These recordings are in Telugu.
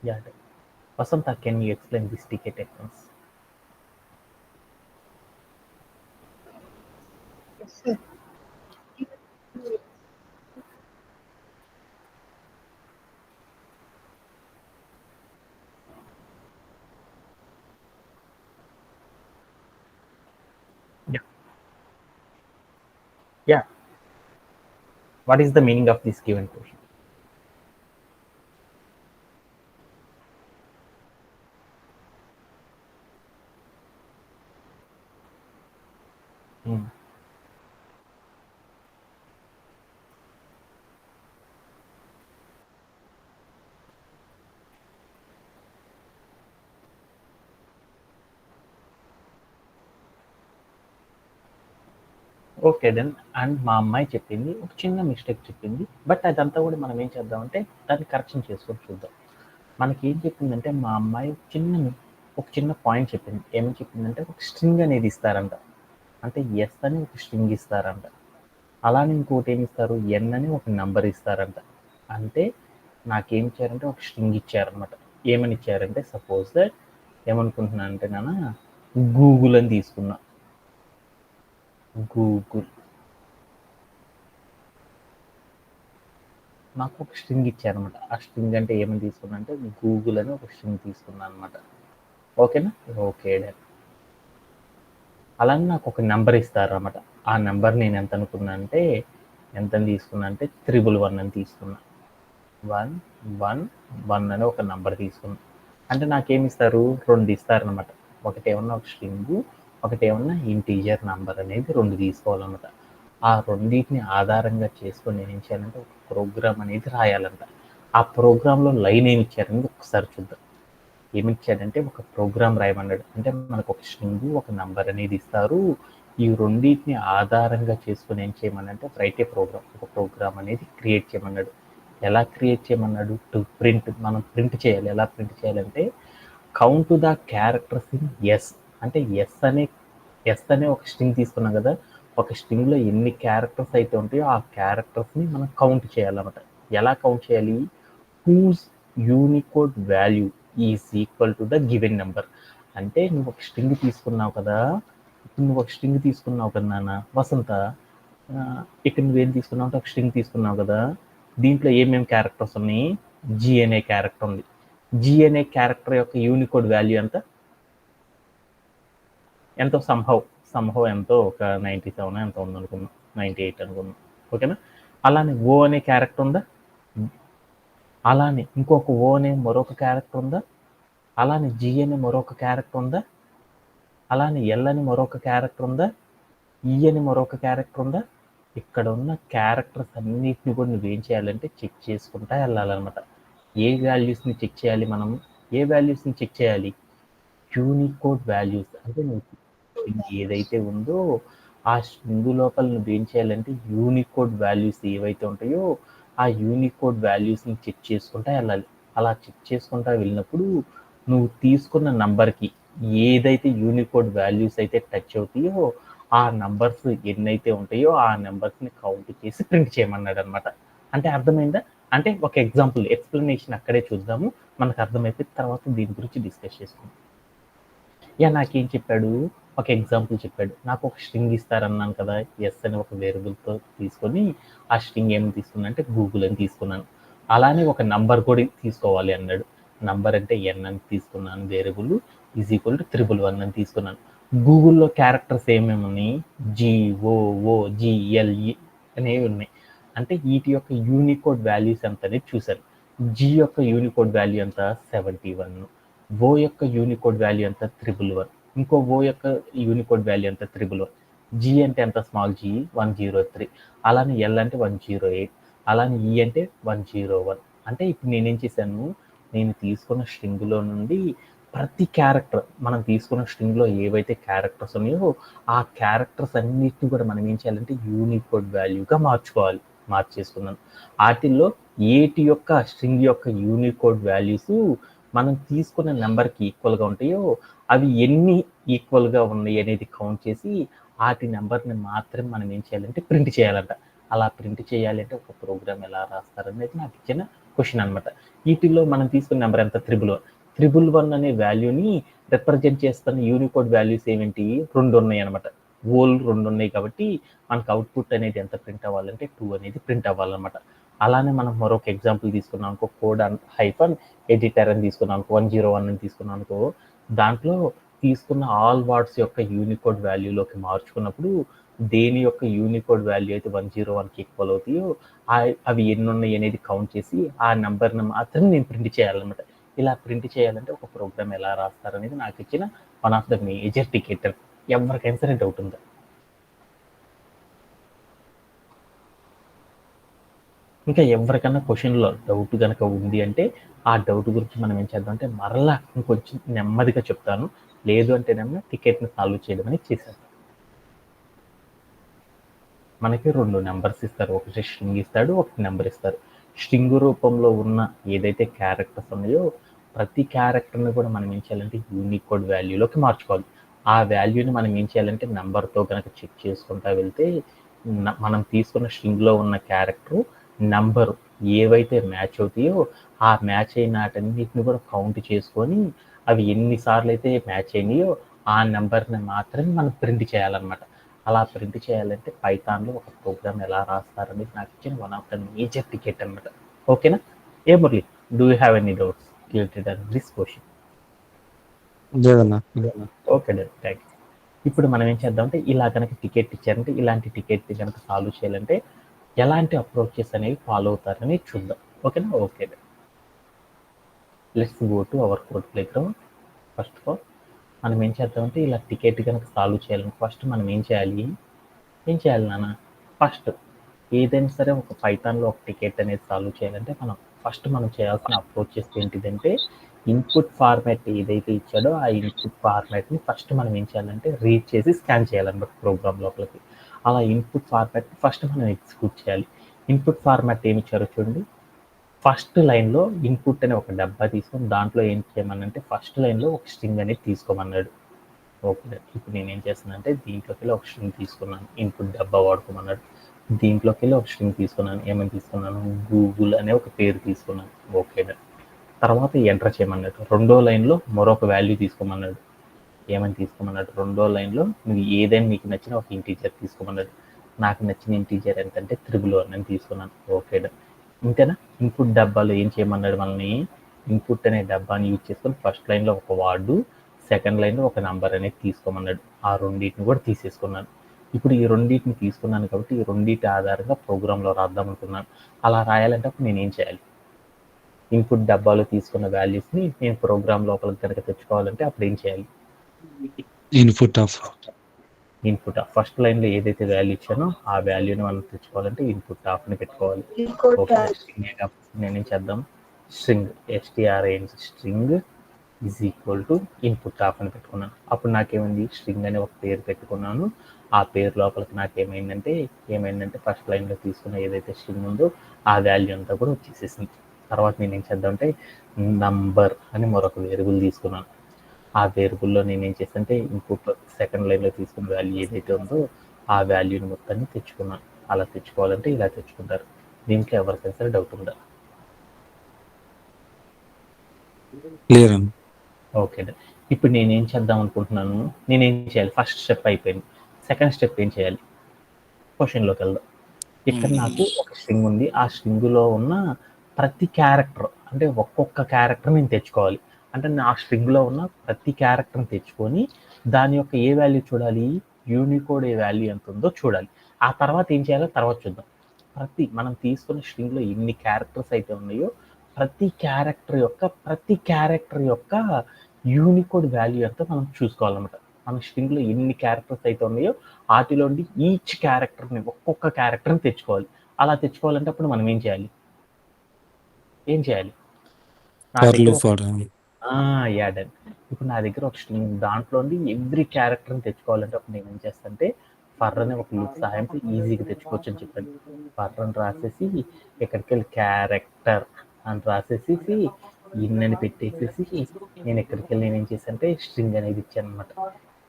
Yeah. Vasanta, can you explain this ticket accounts? Sure. Yeah. Yeah. What is the meaning of this given portion? Hmm. Okay then. And మా అమ్మాయి చెప్పింది. ఒక చిన్న మిస్టేక్ చెప్పింది. బట్ అదంతా కూడా మనం ఏం చేద్దామంటే దాన్ని కరెక్షన్ చేసుకొని చూద్దాం. మనకేం చెప్పిందంటే మా అమ్మాయి ఒక చిన్న పాయింట్ చెప్పింది. ఏమని చెప్పిందంటే ఒక స్ట్రింగ్ అనేది ఇస్తారంట. అంటే ఎస్ అని ఒక స్ట్రింగ్ ఇస్తారంట. అలానే ఇంకోటి ఏమి ఇస్తారు, ఎన్ అని ఒక నంబర్ ఇస్తారంట. అంటే నాకేం ఇచ్చారంటే ఒక స్ట్రింగ్ ఇచ్చారనమాట. ఏమని ఇచ్చారంటే సపోజ్ దట్ ఏమనుకుంటున్నా అంటే గూగుల్ అని తీసుకున్నా. గూగుల్ నాకు ఒక స్ట్రింగ్ ఇచ్చారనమాట. ఆ స్ట్రింగ్ అంటే ఏమని తీసుకున్నా అంటే గూగుల్ అని ఒక స్ట్రింగ్ తీసుకున్నాను అనమాట. ఓకేనా? Okay done. అలానే నాకు ఒక నెంబర్ ఇస్తారనమాట. ఆ నెంబర్ నేను ఎంత అనుకున్నా అంటే ఎంతని తీసుకున్నా అంటే 111 అని తీసుకున్నా. 111 అని ఒక నెంబర్ తీసుకున్నా. అంటే నాకేమి ఇస్తారు, 2 ఇస్తారనమాట. ఒకటేమన్నా ఒక స్ట్రింగ్, ఒకటేమన్నా ఇంటీజర్ నెంబర్ అనేది 2 తీసుకోవాలన్నమాట. ఆ రెండింటిని ఆధారంగా చేసుకొని నేను ఏం చేయాలంటే ఒక ప్రోగ్రామ్ అనేది రాయాలంట. ఆ ప్రోగ్రాంలో లైన్ ఏమి ఇచ్చారనేది ఒకసారి చూద్దాం. ఏమిచ్చాడంటే ఒక ప్రోగ్రామ్ రాయమన్నాడు. అంటే మనకు ఒక స్ట్రింగ్, ఒక నంబర్ అనేది ఇస్తారు. ఈ రెండింటిని ఆధారంగా చేసుకొని ఏం చేయమనంటే రైట్ ఏ ప్రోగ్రామ్, ఒక ప్రోగ్రామ్ అనేది క్రియేట్ చేయమన్నాడు. ఎలా క్రియేట్ చేయమన్నాడు, టు ప్రింట్, మనం ప్రింట్ చేయాలి. ఎలా ప్రింట్ చేయాలంటే count the characters in S. అంటే ఎస్ అనే ఒక స్ట్రింగ్ తీసుకున్నాం కదా, ఒక స్ట్రింగ్లో ఎన్ని క్యారెక్టర్స్ అయితే ఉంటాయో ఆ క్యారెక్టర్స్ని మనం కౌంట్ చేయాలన్నమాట. ఎలా కౌంట్ చేయాలి, whose Unicode value is equal to the given number. అంటే నువ్వు ఒక స్ట్రింగ్ తీసుకున్నావు కదా, ఇప్పుడు నువ్వు ఒక స్ట్రింగ్ తీసుకున్నావు కదా నాన్న వసంత, ఇక్కడ నువ్వేం తీసుకున్నావు అంటే ఒక స్ట్రింగ్ తీసుకున్నావు కదా, దీంట్లో ఏమేమి క్యారెక్టర్స్ ఉన్నాయి, జీ అనే క్యారెక్టర్ ఉంది. జీ అనే క్యారెక్టర్ యొక్క యూనికోడ్ వాల్యూ ఎంతో సంహవ్ ఎంతో ఒక 97 ఎంతో ఉంది అనుకున్నాం, 98 అనుకున్నాం. ఓకేనా? అలానే ఓ అనే క్యారెక్టర్ ఉందా, అలానే ఇంకొక ఓ అనే మరొక క్యారెక్టర్ ఉందా, అలానే జీ అనే మరొక క్యారెక్టర్ ఉందా, అలానే ఎల్ అని మరొక క్యారెక్టర్ ఉందా, ఈ అని మరొక క్యారెక్టర్ ఉందా. ఇక్కడ ఉన్న క్యారెక్టర్స్ అన్నిటిని కూడా నువ్వేం చేయాలంటే చెక్ చేసుకుంటా వెళ్ళాలన్నమాట. ఏ వాల్యూస్ని చెక్ చేయాలి మనం, ఏ వాల్యూస్ని చెక్ చేయాలి, యూనికోడ్ వాల్యూస్. అంటే నువ్వు స్ట్రింగ్ ఏదైతే ఉందో ఆ స్ట్రింగ్ లోపల నువ్వేం చేయాలంటే యూనికోడ్ వాల్యూస్ ఏవైతే ఉంటాయో ఆ యూనికోడ్ వాల్యూస్ని చెక్ చేసుకుంటా వెళ్ళాలి. అలా చెక్ చేసుకుంటా వెళ్ళినప్పుడు నువ్వు తీసుకున్న నంబర్కి ఏదైతే యూనికోడ్ వాల్యూస్ అయితే టచ్ అవుతాయో ఆ నంబర్స్ ఎన్నైతే ఉంటాయో ఆ నెంబర్స్ని కౌంట్ చేసి ప్రింట్ చేయమన్నాడు అనమాట. అంటే అర్థమైందా? అంటే ఒక ఎగ్జాంపుల్ ఎక్స్ప్లెనేషన్ అక్కడే చూద్దాము. మనకు అర్థమైతే తర్వాత దీని గురించి డిస్కస్ చేసుకుందాం. నాకేం చెప్పాడు, ఒక ఎగ్జాంపుల్ చెప్పాడు. నాకు ఒక స్ట్రింగ్ ఇస్తారన్నాను కదా, ఎస్ అని ఒక వేరియబుల్తో తీసుకొని ఆ స్ట్రింగ్ ఏమి తీసుకున్నా అంటే గూగుల్ అని తీసుకున్నాను. అలానే ఒక నంబర్ కూడా తీసుకోవాలి అన్నాడు. నంబర్ అంటే ఎన్ అని తీసుకున్నాను, వేరియబుల్ ఈజ్ ఈక్వల్ టు 111 అని తీసుకున్నాను. గూగుల్లో క్యారెక్టర్స్ ఏమేమి ఉన్నాయి, జిఓఓ జిఎల్ఈ అనేవి ఉన్నాయి. అంటే వీటి యొక్క యూనికోడ్ వాల్యూస్ ఎంత అనేది చూశాను. జి యొక్క యూనికోడ్ వాల్యూ ఎంత, 71. ఓ యొక్క యూనికోడ్ వాల్యూ ఎంత, 111. ఇంకో ఓ యొక్క యూనికోడ్ వాల్యూ ఎంత, 111. జీ అంటే ఎంత, స్మాల్ జీ 103. అలానే ఎల్ అంటే 108. అలానే ఈ అంటే 101. అంటే ఇప్పుడు నేనేం చేశాను, నేను తీసుకున్న స్ట్రింగ్లో నుండి ప్రతి క్యారెక్టర్, మనం తీసుకున్న స్ట్రింగ్లో ఏవైతే క్యారెక్టర్స్ ఉన్నాయో ఆ క్యారెక్టర్స్ అన్నిటిని కూడా మనం ఏం చేయాలంటే యూనికోడ్ వాల్యూగా మార్చేసుకున్నాను. వాటిల్లో ఏటి యొక్క స్ట్రింగ్ యొక్క యూనికోడ్ వాల్యూస్ మనం తీసుకున్న నెంబర్కి ఈక్వల్గా ఉంటాయో అవి ఎన్ని ఈక్వల్గా ఉన్నాయి అనేది కౌంట్ చేసి వాటి నెంబర్ని మాత్రం మనం ఏం చేయాలంటే ప్రింట్ చేయాలంట. అలా ప్రింట్ చేయాలంటే ఒక ప్రోగ్రామ్ ఎలా రాస్తారనేది నాకు ఇచ్చిన క్వశ్చన్ అనమాట. వీటిల్లో మనం తీసుకున్న నెంబర్ ఎంత? 111 అనే వాల్యూని రిప్రజెంట్ చేస్తున్న యూనికోడ్ వాల్యూస్ ఏమిటి? 2 ఉన్నాయి అనమాట. హోల్ 2 ఉన్నాయి కాబట్టి మనకు అవుట్పుట్ అనేది ఎంత ప్రింట్ అవ్వాలంటే 2 అనేది ప్రింట్ అవ్వాలన్నమాట. అలానే మనం మరొక ఎగ్జాంపుల్ తీసుకున్నాం అనుకో, కోడ్ హైఫన్ ఎడిటర్ అని తీసుకున్నాం అనుకో, 101 అని తీసుకున్నాం అనుకో, దాంట్లో తీసుకున్న ఆల్ వర్డ్స్ యొక్క యూనికోడ్ వాల్యూలోకి మార్చుకున్నప్పుడు దేని యొక్క యూనికోడ్ వాల్యూ అయితే 101కి ఈక్వల్ అవుతాయో అవి ఎన్ని ఉన్నాయి అనేది కౌంట్ చేసి ఆ నెంబర్ని మాత్రం నేను ప్రింట్ చేయాలన్నమాట. ఇలా ప్రింట్ చేయాలంటే ఒక ప్రోగ్రామ్ ఎలా రాస్తారనేది నాకు ఇచ్చిన one of the major ticket. ఎవరికైనా సరే డౌట్ ఉందా? ఇంకా ఎవరికైనా క్వశ్చన్లో డౌట్ కనుక ఉంది అంటే ఆ డౌట్ గురించి మనం ఏం చేద్దాం అంటే మరలా ఇంకొంచెం నెమ్మదిగా చెప్తాను. లేదు అంటేనేమో టికెట్ని సాల్వ్ చేయడం అనేది చేశాను. మనకి 2 నెంబర్స్ ఇస్తారు. ఒకటి స్ట్రింగ్ ఇస్తాడు, ఒకటి నెంబర్ ఇస్తారు. స్ట్రింగ్ రూపంలో ఉన్న ఏదైతే క్యారెక్టర్స్ ఉన్నాయో ప్రతి క్యారెక్టర్ని కూడా మనం ఏం చేయాలంటే యూనికోడ్ వాల్యూలోకి మార్చుకోవాలి. ఆ వాల్యూని మనం ఏం చేయాలంటే నెంబర్తో కనుక చెక్ చేసుకుంటా వెళ్తే మనం తీసుకున్న స్ట్రింగ్లో ఉన్న క్యారెక్టర్ నెంబర్ ఏవైతే మ్యాచ్ అవుతాయో ఆ మ్యాచ్ అయిన వాటన్నిటిని కూడా కౌంట్ చేసుకొని అవి ఎన్నిసార్లు అయితే మ్యాచ్ అయినాయో ఆ నెంబర్ని మాత్రమే మనం ప్రింట్ చేయాలన్నమాట. అలా ప్రింట్ చేయాలంటే పైథాన్లో ఒక ప్రోగ్రామ్ ఎలా రాస్తారనేది నాకు ఇచ్చిన one of the major ticket అనమాట. ఓకేనా? ఏ Murali, do you have any doubts related to this question? లేదన్నా. Okay done, thank you. ఇప్పుడు మనం ఏం చేద్దామంటే ఇలా కనుక టికెట్ ఇచ్చారంటే ఇలాంటి టికెట్ కనుక సాల్వ్ చేయాలంటే ఎలాంటి అప్రోచెస్ అనేవి ఫాలో అవుతారని చూద్దాం. ఓకేనా? Okay done. Let's go to our code play ground. First of all మనం ఏం చేద్దామంటే ఇలా టికెట్ కనుక సాల్వ్ చేయాలని ఫస్ట్ మనం ఏం చేయాలి నాన్న? ఫస్ట్ ఏదైనా సరే ఒక పైథాన్లో ఒక టికెట్ అనేది సాల్వ్ చేయాలంటే మనం చేయాల్సిన అప్రోచెస్ ఏంటిదంటే ఇన్పుట్ ఫార్మాట్ ఏదైతే ఇచ్చాడో ఆ ఇన్పుట్ ఫార్మాట్ని ఫస్ట్ మనం ఏం చేయాలంటే రీడ్ చేసి స్కాన్ చేయాలన్నమాట ప్రోగ్రామ్ లోపలికి. అలా ఇన్పుట్ ఫార్మాట్ని ఫస్ట్ మనం ఎగ్జిక్యూట్ చేయాలి. ఇన్పుట్ ఫార్మాట్ ఏమి ఇచ్చారో చూడండి. ఫస్ట్ లైన్లో ఇన్పుట్ అనే ఒక డబ్బా తీసుకొని దాంట్లో ఏం చేయమనంటే ఫస్ట్ లైన్లో ఒక స్ట్రింగ్ అనేది తీసుకోమన్నాడు. ఓకే, ఇప్పుడు నేను ఏం చేస్తున్నానంటే దీంట్లోకి వెళ్ళి ఒక స్ట్రింగ్ తీసుకున్నాను. ఇన్పుట్ డబ్బా వాడుకోమన్నాడు. దీంట్లోకి వెళ్ళి ఒక స్ట్రింగ్ తీసుకున్నాను. ఏమని తీసుకున్నాను? గూగుల్ అనే ఒక పేరు తీసుకున్నాను. ఓకే, తర్వాత ఎంటర్ చేయమన్నాడు. రెండో లైన్లో మరొక వాల్యూ తీసుకోమన్నాడు. ఏమని తీసుకోమన్నాడు? రెండో లైన్లో నువ్వు ఏదైనా నీకు నచ్చిన ఒక ఇంటీజర్ తీసుకోమన్నాడు. నాకు నచ్చిన ఇంటీజర్ ఎంతంటే 111 అని తీసుకున్నాను. ఓకే, ఇంతేనా? ఇన్పుట్ డబ్బాలో ఏం చేయమన్నాడు మనల్ని? ఇన్పుట్ అనే డబ్బాని యూజ్ చేసుకొని ఫస్ట్ లైన్లో ఒక వార్డు, సెకండ్ లైన్లో ఒక నంబర్ అనేది తీసుకోమన్నాడు. ఆ రెండింటిని కూడా తీసేసుకున్నాను. ఇప్పుడు ఈ రెండింటిని తీసుకున్నాను కాబట్టి ఈ రెండింటి ఆధారంగా ప్రోగ్రాంలో రాద్దాం అనుకున్నాను. అలా రాయాలంటే అప్పుడు నేను ఏం చేయాలి? ఇన్పుట్ డబ్బాలో తీసుకున్న వాల్యూస్ని నేను ప్రోగ్రామ్ లోపలికి కనుక తెచ్చుకోవాలంటే అప్పుడు ఏం చేయాలి? ఇన్పుట్ ఫస్ట్ లైన్లో ఏదైతే వాల్యూ ఇచ్చానో ఆ వాల్యూని మనం తెచ్చుకోవాలంటే ఇన్పుట్ ఆఫ్ని పెట్టుకోవాలి. ఓకే, నేనేం చేద్దాం? String string is equal to input of అని పెట్టుకున్నాను. అప్పుడు నాకేమైంది? స్ట్రింగ్ అనే ఒక పేరు పెట్టుకున్నాను. ఆ పేరు లోపలికి నాకు ఏమైందంటే ఫస్ట్ లైన్లో తీసుకున్న ఏదైతే స్ట్రింగ్ ఉందో ఆ వాల్యూ అంతా కూడా వచ్చేసేసింది. తర్వాత నేను ఏం చేద్దామంటే నంబర్ అని మరొక వేరియబుల్ తీసుకున్నాను. ఆ వేరియబుల్లో నేను ఏం చేస్తానంటే ఇన్పుట్ సెకండ్ లైన్లో తీసుకున్న వాల్యూ ఏదైతే ఉందో ఆ వాల్యూని మొత్తాన్ని తెచ్చుకున్నాను. అలా తెచ్చుకోవాలంటే ఇలా తెచ్చుకుంటారు. దీంట్లో ఎవరికైనా సరే డౌట్ ఉందా? క్లియర్. ఓకే, ఇప్పుడు నేనేం చేద్దాం అనుకుంటున్నాను? నేనేం చేయాలి? ఫస్ట్ స్టెప్ అయిపోయింది. సెకండ్ స్టెప్ ఏం చేయాలి? క్వశ్చన్లోకి వెళ్దాం. ఇక్కడ నాకు ఒక స్ట్రింగ్ ఉంది. ఆ స్ట్రింగ్లో ఉన్న ప్రతి క్యారెక్టర్ అంటే ఒక్కొక్క క్యారెక్టర్ నేను తెచ్చుకోవాలి. అంటే నా స్ట్రింగ్లో ఉన్న ప్రతి క్యారెక్టర్ని తెచ్చుకొని దాని యొక్క ఏ వాల్యూ చూడాలి? యూనికోడ్ ఏ వాల్యూ ఎంత ఉందో చూడాలి. ఆ తర్వాత ఏం చేయాలో తర్వాత చూద్దాం. మనం తీసుకున్న స్ట్రింగ్లో ఎన్ని క్యారెక్టర్స్ అయితే ఉన్నాయో ప్రతి క్యారెక్టర్ యొక్క యూనికోడ్ వాల్యూ అంతా మనం చూసుకోవాలన్నమాట. మన స్ట్రింగ్లో ఎన్ని క్యారెక్టర్స్ అయితే ఉన్నాయో వాటిలోండి ఈచ్ క్యారెక్టర్ని ఒక్కొక్క క్యారెక్టర్ని తెచ్చుకోవాలి. అలా తెచ్చుకోవాలంటే అప్పుడు మనం ఏం చేయాలి? యాడ్. ఇప్పుడు నా దగ్గర ఒక స్ట్రింగ్ దాంట్లోండి ఎవ్రీ క్యారెక్టర్ని తెచ్చుకోవాలంటే అప్పుడు నేను ఏం చేస్తానంటే ఫర్ అనే ఒక లూప్ సహాయంతో ఈజీగా తెచ్చుకోవచ్చు అని చెప్పాను. ఫర్ అని రాసేసి ఇక్కడికి వెళ్ళి క్యారెక్టర్ అని రాసేసి ఇన్నని పెట్టేసేసి నేను ఎక్కడికి వెళ్ళి నేనేం చేశానంటే స్ట్రింగ్ అనేది ఇచ్చాను అనమాట.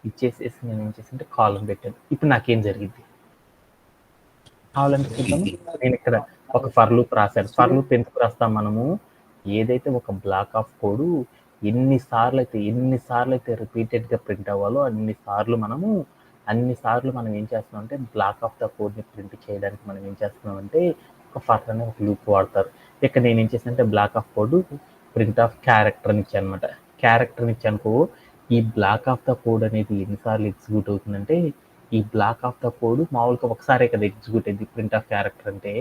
ఇచ్చేసేసి నేను ఏం చేశానంటే కాలం పెట్టాను. ఇప్పుడు నాకేం జరిగింది కావాలంటే చూద్దాము. నేను ఇక్కడ ఒక ఫర్ లూప్ రాశారు. ఫర్ లూప్ ఎందుకు రాస్తాం మనము? ఏదైతే ఒక బ్లాక్ ఆఫ్ కోడ్ ఎన్నిసార్లు అయితే రిపీటెడ్గా ప్రింట్ అవ్వాలో అన్నిసార్లు మనం ఏం చేస్తున్నాం అంటే బ్లాక్ ఆఫ్ ద కోడ్ని ప్రింట్ చేయడానికి మనం ఏం చేస్తున్నాం అంటే ఒక ఫర్ అనే ఒక లూప్ వాడతారు. ఇక్కడ నేను ఏం చేశానంటే black of code print of క్యారెక్టర్ని ఇచ్చాను అనమాట. క్యారెక్టర్ని ఇచ్చానుకో ఈ బ్లాక్ ఆఫ్ ద కోడ్ అనేది ఎన్నిసార్లు ఎగ్జిక్యూట్ అవుతుందంటే ఈ బ్లాక్ ఆఫ్ ద కోడ్ మామూలుగా ఒకసారే కదా ఎగ్జిక్యూట్ అయింది ప్రింట్ ఆఫ్ క్యారెక్టర్ అంటే.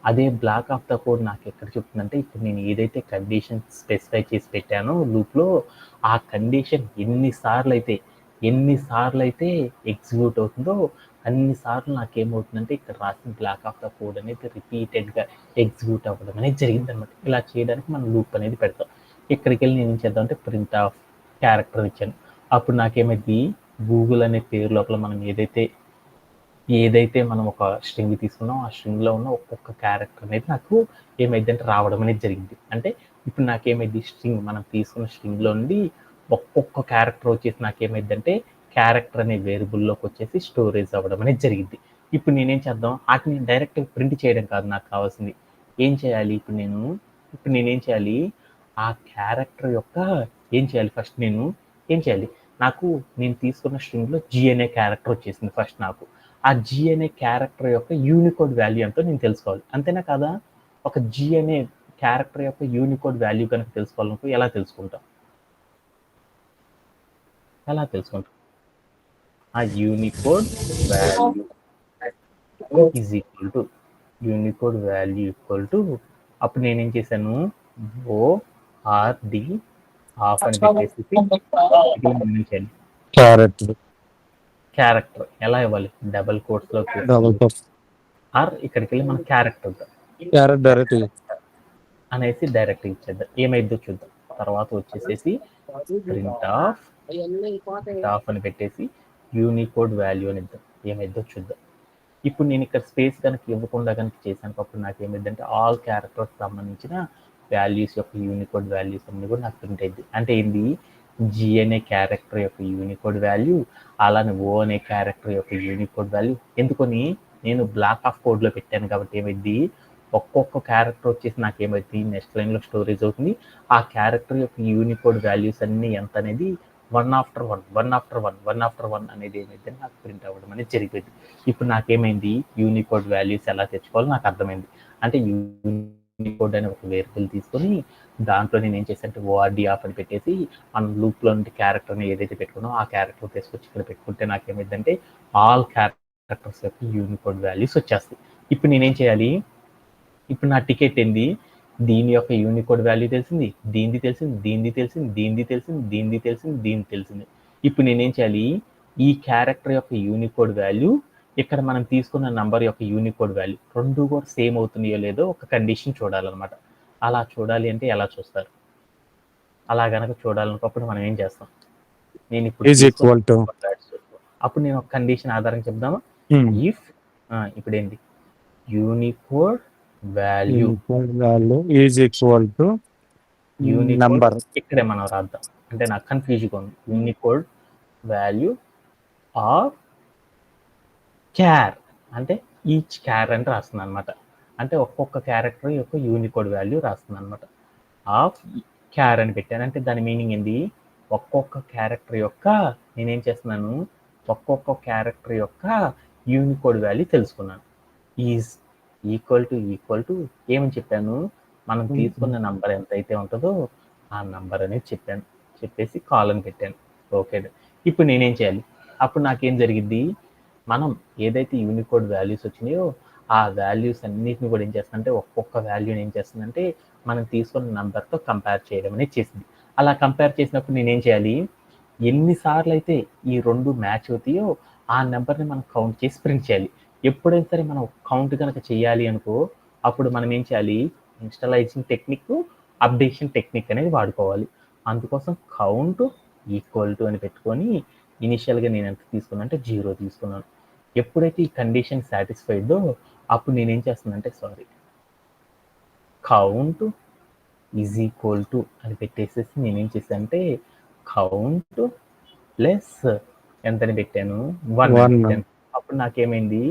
అదే బ్లాక్ ఆఫ్ ద కోడ్ నాకు ఎక్కడ చెప్తుందంటే ఇప్పుడు నేను ఏదైతే కండిషన్ స్పెసిఫై చేసి పెట్టానో లూప్లో ఆ కండిషన్ ఎన్నిసార్లు అయితే ఎగ్జిక్యూట్ అవుతుందో అన్నిసార్లు నాకేమవుతుందంటే ఇక్కడ రాసిన బ్లాక్ ఆఫ్ ద కోడ్ అనేది రిపీటెడ్గా ఎగ్జిక్యూట్ అవ్వడం అనేది జరిగింది అనమాట. ఇలా చేయడానికి మనం లూప్ అనేది పెడతాం. ఇక్కడికి వెళ్ళి నేను ఏం చేద్దాం అంటే ప్రింట్ ఆఫ్ క్యారెక్టర్ ఇచ్చాను. అప్పుడు నాకేమైంది గూగుల్ అనే పేరు లోపల మనం ఏదైతే మనం ఒక స్ట్రింగ్ తీసుకున్నాం ఆ స్ట్రింగ్లో ఉన్న ఒక్కొక్క క్యారెక్టర్ అనేది నాకు ఏమైందంటే రావడం అనేది జరిగింది. అంటే ఇప్పుడు నాకేమైంది మనం తీసుకున్న స్ట్రింగ్లో నుండి ఒక్కొక్క క్యారెక్టర్ వచ్చేసి నాకేమైందంటే క్యారెక్టర్ అనే వేరియబుల్లోకి వచ్చేసి స్టోరేజ్ అవ్వడం అనేది జరిగింది. ఇప్పుడు నేనేం చేద్దాం వాటిని డైరెక్ట్ ప్రింట్ చేయడం కాదు నాకు కావాల్సింది. ఏం చేయాలి ఇప్పుడు నేనేం చేయాలి ఆ క్యారెక్టర్ యొక్క ఫస్ట్ నేను ఏం చేయాలి నేను తీసుకున్న స్ట్రింగ్లో జీ అనే క్యారెక్టర్ వచ్చేసింది ఫస్ట్ నాకు. ఆ జీ అనే క్యారెక్టర్ యొక్క యూనికోడ్ వాల్యూ ఎంతో నేను తెలుసుకోవాలి. అంతేనా కదా? ఒక జీ అనే క్యారెక్టర్ యొక్క యూనికోడ్ వాల్యూ కనుక తెలుసుకోవాలనుకో ఎలా తెలుసుకుంటాం? ఆ Unicode value is equal to అప్పుడు నేనేం చేశాను ఓఆర్డి ఆఫ్ అని పెట్టేసి క్యారెక్టర్ ఎలా ఇవ్వాలి డబుల్ కోట్స్ లో ఆర్ ఇక్కడికి వెళ్ళి మన క్యారెక్టర్ అనేసి డైరెక్ట్ ఇచ్చేద్దాం. ఏమైద్దో చూద్దాం. తర్వాత వచ్చేసేసి ప్రింట్ ఆఫ్ అని పెట్టేసి యూనికోడ్ వాల్యూ అని ఇద్దాం. ఏమైద్దో చూద్దాం. ఇప్పుడు నేను ఇక్కడ స్పేస్ కనుక ఇవ్వకుండా కనుక చేశాను అప్పుడు నాకు ఏమైందంటే ఆల్ క్యారెక్టర్స్ సంబంధించిన వాల్యూస్ యొక్క యూనికోడ్ వాల్యూస్ అన్ని కూడా నాకు ప్రింట్ అయింది. అంటే ఏంది జీ అనే క్యారెక్టర్ యొక్క యూనికోడ్ వాల్యూ అలానే ఓ అనే క్యారెక్టర్ యొక్క యూనికోడ్ వాల్యూ ఎందుకని నేను బ్లాక్ ఆఫ్ కోడ్లో పెట్టాను కాబట్టి ఏమైంది ఒక్కొక్క క్యారెక్టర్ వచ్చేసి నాకు ఏమైంది నెక్స్ట్ లైన్లో స్టోరేజ్ అవుతుంది. ఆ క్యారెక్టర్ యొక్క యూనికోడ్ వాల్యూస్ అన్ని ఎంత అనేది వన్ ఆఫ్టర్ వన్ అనేది ఏమైంది నాకు ప్రింట్ అవ్వడం అనేది జరిగిపోయింది. ఇప్పుడు నాకేమైంది యూనికోడ్ వాల్యూస్ ఎలా తెచ్చుకోవాలో నాకు అర్థమైంది. అంటే యూనికోడ్ అనే ఒక వేరియబుల్ తీసుకొని దాంట్లో నేను ఏం చేశానంటే ఓఆర్డి ఆఫ్ అని పెట్టేసి మన లూప్లో నుండి క్యారెక్టర్ని ఏదైతే పెట్టుకున్నామో ఆ క్యారెక్టర్ తీసుకొచ్చి ఇక్కడ పెట్టుకుంటే నాకేమైందంటే ఆల్ క్యారెక్టర్స్ యొక్క యూనికోడ్ వాల్యూస్ వచ్చేస్తాయి. ఇప్పుడు నేనేం చేయాలి ఇప్పుడు నా టికెట్ ఏంది దీని యొక్క యూనికోడ్ వాల్యూ తెలిసింది, దీనిది తెలిసింది. ఇప్పుడు నేనేం చేయాలి ఈ క్యారెక్టర్ యొక్క యూనికోడ్ వాల్యూ ఇక్కడ మనం తీసుకున్న నంబర్ యొక్క యూనికోడ్ వాల్యూ రెండు కూడా సేమ్ అవుతున్నాయో లేదో ఒక కండిషన్ చూడాలన్నమాట. అలా చూడాలి అంటే ఎలా చూస్తారు? అలా గనక చూడాలనుకోప్పుడు మనం ఏం చేస్తాం? నేను ఇప్పుడు అప్పుడు నేను ఒక కండిషన్ ఆధారంగా చెప్దామా? ఇఫ్ ఇప్పుడు ఏంటి Unicode value is equal to number ఇక్కడే మనం రాద్దాం. అంటే నాకు కన్ఫ్యూజ్గా ఉంది. యూనికోడ్ వాల్యూ ఆఫ్ క్యార్ అంటే ఈచ్ క్యార్ అని రాస్తుంది అనమాట. అంటే ఒక్కొక్క క్యారెక్టర్ యొక్క యూనికోడ్ వాల్యూ రాస్తుంది అనమాట. ఆఫ్ క్యార్ అని పెట్టాను. అంటే దాని మీనింగ్ ఏంది ఒక్కొక్క క్యారెక్టర్ యొక్క నేనేం చేస్తున్నాను ఒక్కొక్క క్యారెక్టర్ యొక్క యూనికోడ్ వాల్యూ తెలుసుకున్నాను. ఈజ్ ఈక్వల్ టు ఏమని చెప్పాను మనం తీసుకున్న నంబర్ ఎంతైతే ఉంటుందో ఆ నంబర్ అనేది చెప్పేసి కాలన్ పెట్టాను. ఓకే ఇప్పుడు నేనేం చేయాలి అప్పుడు నాకేం జరిగింది మనం ఏదైతే యూనికోడ్ వాల్యూస్ వచ్చినాయో ఆ వాల్యూస్ అన్నిటిని కూడా ఏం చేస్తుందంటే ఒక్కొక్క వాల్యూని ఏం చేస్తుందంటే మనం తీసుకున్న నంబర్తో కంపేర్ చేయడం అనేది చేసింది. అలా కంపేర్ చేసినప్పుడు నేనేం చేయాలి ఎన్నిసార్లు అయితే ఈ రెండు మ్యాచ్ అవుతాయో ఆ నెంబర్ని మనం కౌంట్ చేసి ప్రింట్ చేయాలి. ఎప్పుడైనా సరే మనం కౌంట్ కనుక చేయాలి అనుకో అప్పుడు మనం ఏం చేయాలి ఇన్స్టలైజింగ్ టెక్నిక్ అప్డేషన్ టెక్నిక్ అనేది వాడుకోవాలి. అందుకోసం కౌంట్ ఈక్వల్ టు అని పెట్టుకొని ఇనిషియల్గా నేను ఎంత తీసుకున్నా అంటే 0 తీసుకున్నాను. ఎప్పుడైతే ఈ కండిషన్ సాటిస్ఫైడ్దో అప్పుడు నేనేం చేస్తున్నానంటే కౌంట్ ఈజ్ ఈక్వల్ టు అని పెట్టేసేసి నేనేం చేశానంటే కౌంట్ ప్లస్ ఎంతని పెట్టాను 1 అని పెట్టాను. అప్పుడు నాకేమైంది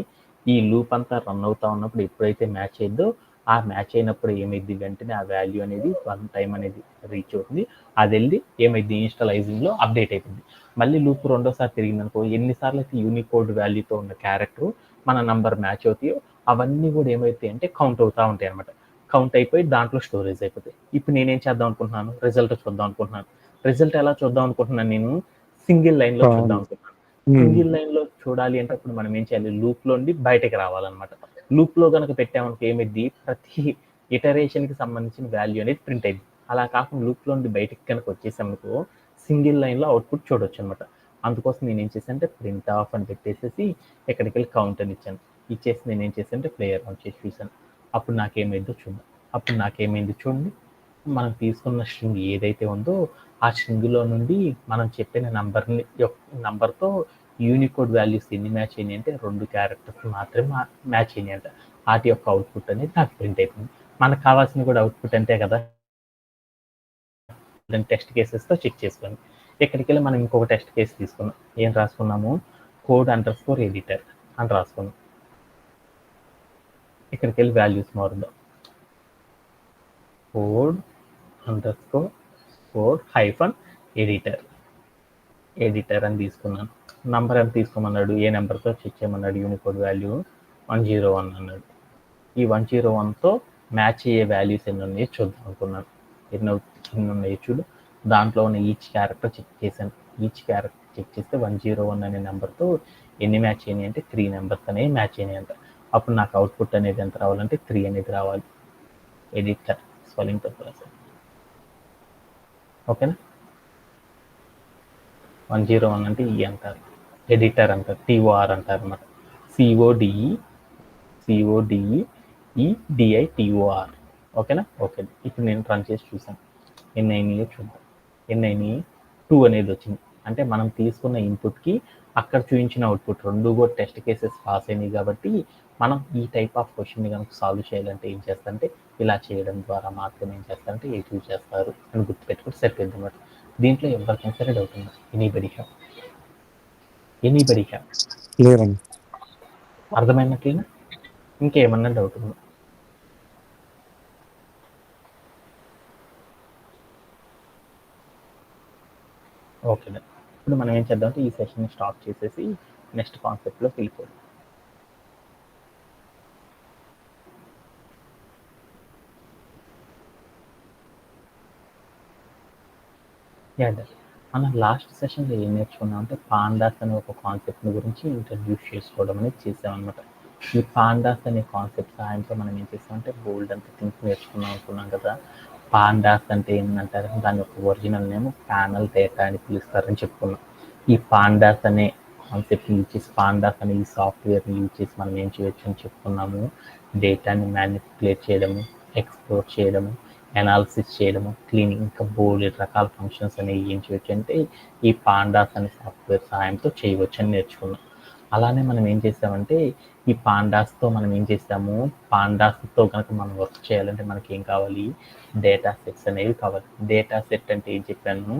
ఈ లూప్ అంతా రన్ అవుతా ఉన్నప్పుడు ఎప్పుడైతే మ్యాచ్ అయ్యిందో ఆ మ్యాచ్ అయినప్పుడు ఏమైంది, వెంటనే ఆ వాల్యూ అనేది 1 టైం అనేది రీచ్ అవుతుంది. అది వెళ్ళి ఏమైంది, ఇన్స్టాలైజింగ్లో అప్డేట్ అయిపోయింది. మళ్ళీ లూప్ రెండోసారి తిరిగిందనుకో, ఎన్నిసార్లు అయితే యూనికోడ్ వాల్యూతో ఉన్న క్యారెక్టర్ మన నంబర్ మ్యాచ్ అవుతాయో అవన్నీ కూడా ఏమవుతాయి అంటే కౌంట్ అవుతూ ఉంటాయి అనమాట. కౌంట్ అయిపోయి దాంట్లో స్టోరేజ్ అయిపోతాయి. ఇప్పుడు నేనేం చేద్దాం అనుకుంటున్నాను, రిజల్ట్ చూద్దాం అనుకుంటున్నాను. రిజల్ట్ ఎలా చూద్దాం అనుకుంటున్నాను, నేను సింగిల్ లైన్లో చూద్దాం అనుకుంటున్నాను. సింగిల్ లైన్లో చూడాలి అంటే అప్పుడు మనం ఏం చేయాలి, లూప్లో నుండి బయటకి రావాలన్నమాట. లూప్లో కనుక పెట్టామనుకో ఏమైంది, ప్రతి ఇటరేషన్కి సంబంధించిన వాల్యూ అనేది ప్రింట్ అయింది. అలా కాకుండా లూప్లో నుండి బయటకి కనుక వచ్చేసామనుకో సింగిల్ లైన్లో అవుట్పుట్ చూడొచ్చు అనమాట. అందుకోసం నేను ఏం చేశాను అంటే ప్రింట్ ఆఫ్ అని పెట్టేసేసి ఎక్కడికి వెళ్ళి కౌంట్ అని ఇచ్చాను. ఇచ్చేసి నేను ఏం చేశాను అంటే ప్లేయర్ ఆన్ చేసి చూశాను. అప్పుడు నాకేమైందో చూద్దాం. అప్పుడు నాకేమైంది చూడండి, మనం తీసుకున్న స్ట్రింగ్ ఏదైతే ఉందో ఆ స్ట్రింగ్లో నుండి మనం చెప్పిన నంబర్తో యూనికోడ్ వాల్యూస్ ఎన్ని మ్యాచ్ అయినాయి అంటే 2 క్యారెక్టర్స్ మాత్రమే మ్యాచ్ అయినాయి అంట. వాటి యొక్క అవుట్పుట్ అనేది నాకు ప్రింట్ అయిపోయింది. మనకు కావాల్సిన కూడా అవుట్పుట్ అంతే కదా, టెస్ట్ కేసెస్తో చెక్ చేసుకోండి. ఇక్కడికి వెళ్ళి మనం ఇంకొక టెస్ట్ కేసు తీసుకున్నాం. ఏం రాసుకున్నాము, code_editor అని రాసుకున్నాం. ఇక్కడికి వెళ్ళి వాల్యూస్ మారుద్దాం. code_editor అని తీసుకున్నాను. నంబర్ ఎంత తీసుకోమన్నాడు, ఏ నెంబర్తో చెక్ చేయమన్నాడు, యూనికోడ్ వాల్యూ 101 అన్నాడు. ఈ 101తో మ్యాచ్ అయ్యే వాల్యూస్ ఎన్ని ఉన్నాయో చూద్దాం అనుకున్నాను. ఎన్ని ఉన్నాయో చూడు. దాంట్లో ఉన్న ఈచ్ క్యారెక్టర్ చెక్ చేశాను. ఈచ్ క్యారెక్టర్ చెక్ చేస్తే 101 అనే నెంబర్తో ఎన్ని మ్యాచ్ అయినాయి అంటే 3 నెంబర్స్ అనేవి మ్యాచ్ అయినాయి అంట. అప్పుడు నాకు అవుట్పుట్ అనేది ఎంత రావాలంటే 3 అనేది రావాలి. ఎడిటర్ స్పెల్లింగ్ తప్పు రాశాను. ఓకేనా, 101 అంటే ఈ అంటారు, ఎడిటర్ అంటారు, TOR అంటారు అన్నమాట. CODEEDITOR. ఓకేనా. ఓకే, ఇప్పుడు నేను రన్ చేసి చూసాను ఎన్ని అయినాయో చూద్దాం. ఎన్ని అయినాయి, 2 అనేది వచ్చింది. అంటే మనం తీసుకున్న ఇన్పుట్కి అక్కడ చూపించిన అవుట్పుట్ రెండు కూడా టెస్ట్ కేసెస్ పాస్ అయినాయి. కాబట్టి మనం ఈ టైప్ ఆఫ్ క్వశ్చన్ని కనుక సాల్వ్ చేయాలంటే ఏం చేస్తారంటే ఇలా చేయడం ద్వారా మాత్రమే ఏం చేస్తారంటే ఏటీవ్ చేస్తారు అని గుర్తుపెట్టుకుంటే సరిపోయింది అనమాట. దీంట్లో ఎవరికైనా సరే డౌట్ ఉందా, ఎనీబడి హ్యావ్ లేదండి. అర్థమైనట్లేనా, ఇంకేమన్నా డౌట్ ఉందా? ఓకే, ఇప్పుడు మనం ఏం చేద్దామంటే ఈ సెషన్ని స్టాప్ చేసేసి నెక్స్ట్ కాన్సెప్ట్లోకి వెళ్ళిపోదాం. మనం లాస్ట్ సెషన్లో ఏం నేర్చుకున్నాం అంటే పాండాస్ అనే ఒక కాన్సెప్ట్ని గురించి ఇంట్రడ్యూస్ చేసుకోవడం అనేది చేసామన్నమాట. ఈ పాండాస్ అనే కాన్సెప్ట్ సహాయంతో మనం ఏం చేసామంటే బోల్డ్ అంత థింగ్స్ నేర్చుకున్నాం అనుకున్నాం కదా. పాండాస్ అంటే ఏంటంటారు, దాని యొక్క ఒరిజినల్ నేమ్ ప్యానల్ డేటా అని పిలుస్తారని చెప్పుకున్నాం. ఈ పాండాస్ అనే కాన్సెప్ట్ని యూజ్ చేసి, పాండాస్ అనే ఈ సాఫ్ట్వేర్ని యూజ్ చేసి మనం ఏం చేయొచ్చు అని చెప్పుకున్నాము. డేటాని మ్యానిపులేట్ చేయడము, ఎక్స్ప్లోర్ చేయడము, అనాలిసిస్ చేయడము, క్లీనింగ్, ఇంకా బోల్డ్ రకాల ఫంక్షన్స్ అనేవి ఏం చేయొచ్చు అంటే ఈ పాండాస్ అనే సాఫ్ట్వేర్ సహాయంతో చేయవచ్చు అని నేర్చుకున్నాం. అలానే మనం ఏం చేసామంటే ఈ పాండాస్తో మనం ఏం చేసాము, పాండాస్తో కనుక మనం వర్క్ చేయాలంటే మనకి ఏం కావాలి, డేటా సెట్స్ అనేవి కావాలి. డేటా సెట్ అంటే ఏం చెప్పాను,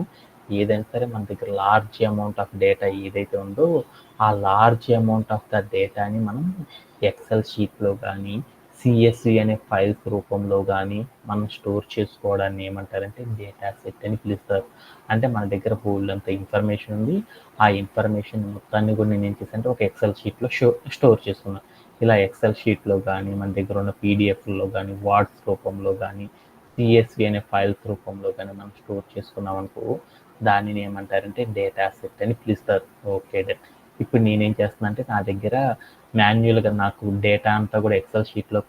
ఏదైనా సరే మన దగ్గర లార్జ్ అమౌంట్ ఆఫ్ డేటా ఏదైతే ఉందో ఆ లార్జ్ అమౌంట్ ఆఫ్ ద డేటాని మనం ఎక్సెల్ షీట్లో కానీ CSV అనే ఫైల్స్ రూపంలో కానీ మనం స్టోర్ చేసుకోవడాన్ని ఏమంటారంటే డేటా సెట్ అని పిలుస్తారు. అంటే మన దగ్గర బోల్డ్ అంత ఇన్ఫర్మేషన్ ఉంది. ఆ ఇన్ఫర్మేషన్ మొత్తాన్ని కూడా నేను ఏం చేశానంటే ఒక ఎక్సెల్ షీట్లో స్టోర్ చేసుకున్నాను. ఇలా ఎక్సెల్ షీట్లో కానీ మన దగ్గర ఉన్న PDFలో కానీ వర్డ్స్ రూపంలో కానీ CSV అనే ఫైల్స్ రూపంలో కానీ మనం స్టోర్ చేసుకున్నాం అనుకో దానిని ఏమంటారంటే డేటా సెట్ అని పిలుస్తారు. ఓకే, ఇప్పుడు నేనేం చేస్తున్నా అంటే నా దగ్గర మాన్యువల్గా నాకు డేటా అంతా కూడా ఎక్సెల్ షీట్లో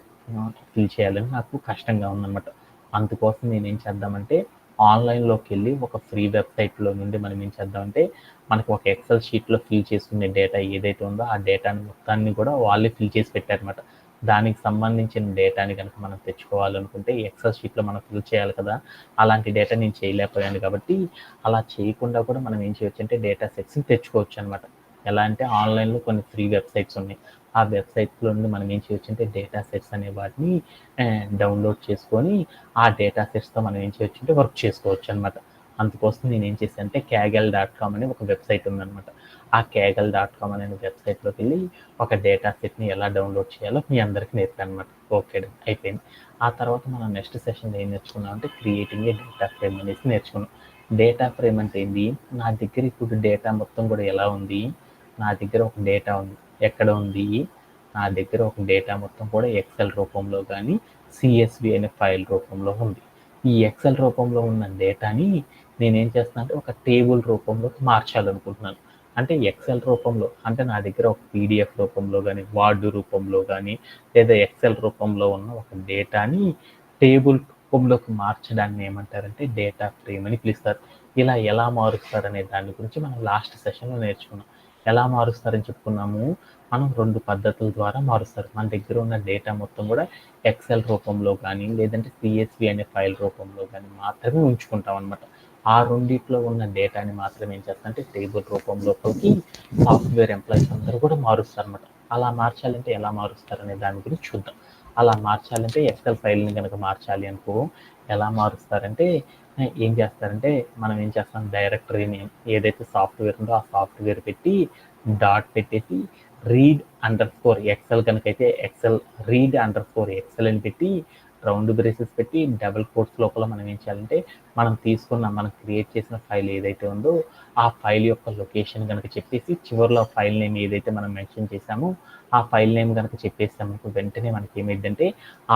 ఫిల్ చేయాలని నాకు కష్టంగా ఉందన్నమాట. అందుకోసం నేను ఏం చేద్దామంటే ఆన్లైన్లోకి వెళ్ళి ఒక ఫ్రీ వెబ్సైట్లో నుండి మనం ఏం చేద్దామంటే మనకు ఒక ఎక్సెల్ షీట్లో ఫిల్ చేసుకునే డేటా ఏదైతే ఉందో ఆ డేటాని మొత్తాన్ని కూడా వాళ్ళే ఫిల్ చేసి పెట్టారనమాట. దానికి సంబంధించిన డేటాని కనుక మనం తెచ్చుకోవాలనుకుంటే ఎక్సెల్ షీట్లో మనం ఫిల్ చేయాలి కదా, అలాంటి డేటా నేను చేయలేకపోయాను. కాబట్టి అలా చేయకుండా కూడా మనం ఏం చేయొచ్చు అంటే డేటా సెట్స్ని తెచ్చుకోవచ్చు అనమాట. ఎలా అంటే ఆన్లైన్లో కొన్ని ఫ్రీ వెబ్సైట్స్ ఉన్నాయి. ఆ వెబ్సైట్స్లో నుండి మనం ఏం చేయొచ్చు అంటే డేటా సెట్స్ అనే వాటిని డౌన్లోడ్ చేసుకొని ఆ డేటా సెట్స్తో మనం ఏం చేయొచ్చు అంటే వర్క్ చేసుకోవచ్చు అనమాట. అందుకోసం నేను ఏం చేశాను అంటే kaggle.com అనే ఒక వెబ్సైట్ ఉందన్నమాట. ఆ kaggle.com అనే వెబ్సైట్లోకి వెళ్ళి ఒక డేటా సెట్ని ఎలా డౌన్లోడ్ చేయాలో మీ అందరికీ నేర్పాను అనమాట. ఓకే, అయిపోయింది. ఆ తర్వాత మనం నెక్స్ట్ సెషన్లో ఏం నేర్చుకున్నాం అంటే క్రియేటింగ్ ఏ డేటా ఫ్రేమ్ అనేసి నేర్చుకున్నాం. డేటా ఫ్రేమ్ అంటే ఏంటి? నా దగ్గర ఇప్పుడు డేటా మొత్తం కూడా ఎలా ఉంది? నా దగ్గర ఒక డేటా ఉంది. ఎక్కడ ఉంది? నా దగ్గర ఒక డేటా మొత్తం కూడా ఎక్సెల్ రూపంలో కానీ సిఎస్వి అనే ఫైల్ రూపంలో ఉంది. ఈ ఎక్సెల్ రూపంలో ఉన్న డేటాని నేనేం చేస్తున్నా అంటే ఒక టేబుల్ రూపంలోకి మార్చాలనుకుంటున్నాను. అంటే ఎక్సెల్ రూపంలో అంటే నా దగ్గర ఒక పీడిఎఫ్ రూపంలో కానీ వార్డ్ రూపంలో కానీ లేదా ఎక్సెల్ రూపంలో ఉన్న ఒక డేటాని టేబుల్ రూపంలోకి మార్చడాన్ని ఏమంటారంటే డేటా ఫ్రేమ్ అని పిలుస్తారు. ఇలా ఎలా మారుస్తారనే దాని గురించి మనం లాస్ట్ సెషన్లో నేర్చుకున్నాం. ఎలా మారుస్తారని చెప్పుకున్నాము? మనం 2 పద్ధతుల ద్వారా మారుస్తారు. మన దగ్గర ఉన్న డేటా మొత్తం కూడా ఎక్సెల్ రూపంలో కానీ లేదంటే సిఎస్వి అనే ఫైల్ రూపంలో కానీ మాత్రమే ఉంచుకుంటాం అనమాట. ఆ రెండిట్లో ఉన్న డేటాని మాత్రమే ఏం చేస్తారంటే టేబుల్ రూపంలోకి సాఫ్ట్వేర్ ఎంప్లాయీస్ అందరూ కూడా మారుస్తారు అనమాట. అలా మార్చాలంటే ఎలా మారుస్తారనే దాని గురించి చూద్దాం. అలా మార్చాలంటే ఎక్సెల్ ఫైల్ని కనుక మార్చాలి అనుకో ఎలా మారుస్తారంటే ఏం చేస్తారంటే మనం ఏం చేస్తాం డైరెక్టరీ నేమ్ ఏదైతే సాఫ్ట్వేర్ ఉందో ఆ సాఫ్ట్వేర్ పెట్టి డాట్ పెట్టేసి read_excel కనుకైతే ఎక్సెల్ read_excel అని పెట్టి రౌండ్ బ్రేసెస్ పెట్టి డబుల్ కోట్స్ లోపల మనం ఏం చేయాలంటే మనం క్రియేట్ చేసిన ఫైల్ ఏదైతే ఉందో ఆ ఫైల్ యొక్క లొకేషన్ కనుక చెప్పేసి చివరిలో ఫైల్ నేమ్ ఏదైతే మనం మెన్షన్ చేసామో ఆ ఫైల్ నేమ్ కనుక చెప్పేసామనుకో వెంటనే మనకి ఏమైందంటే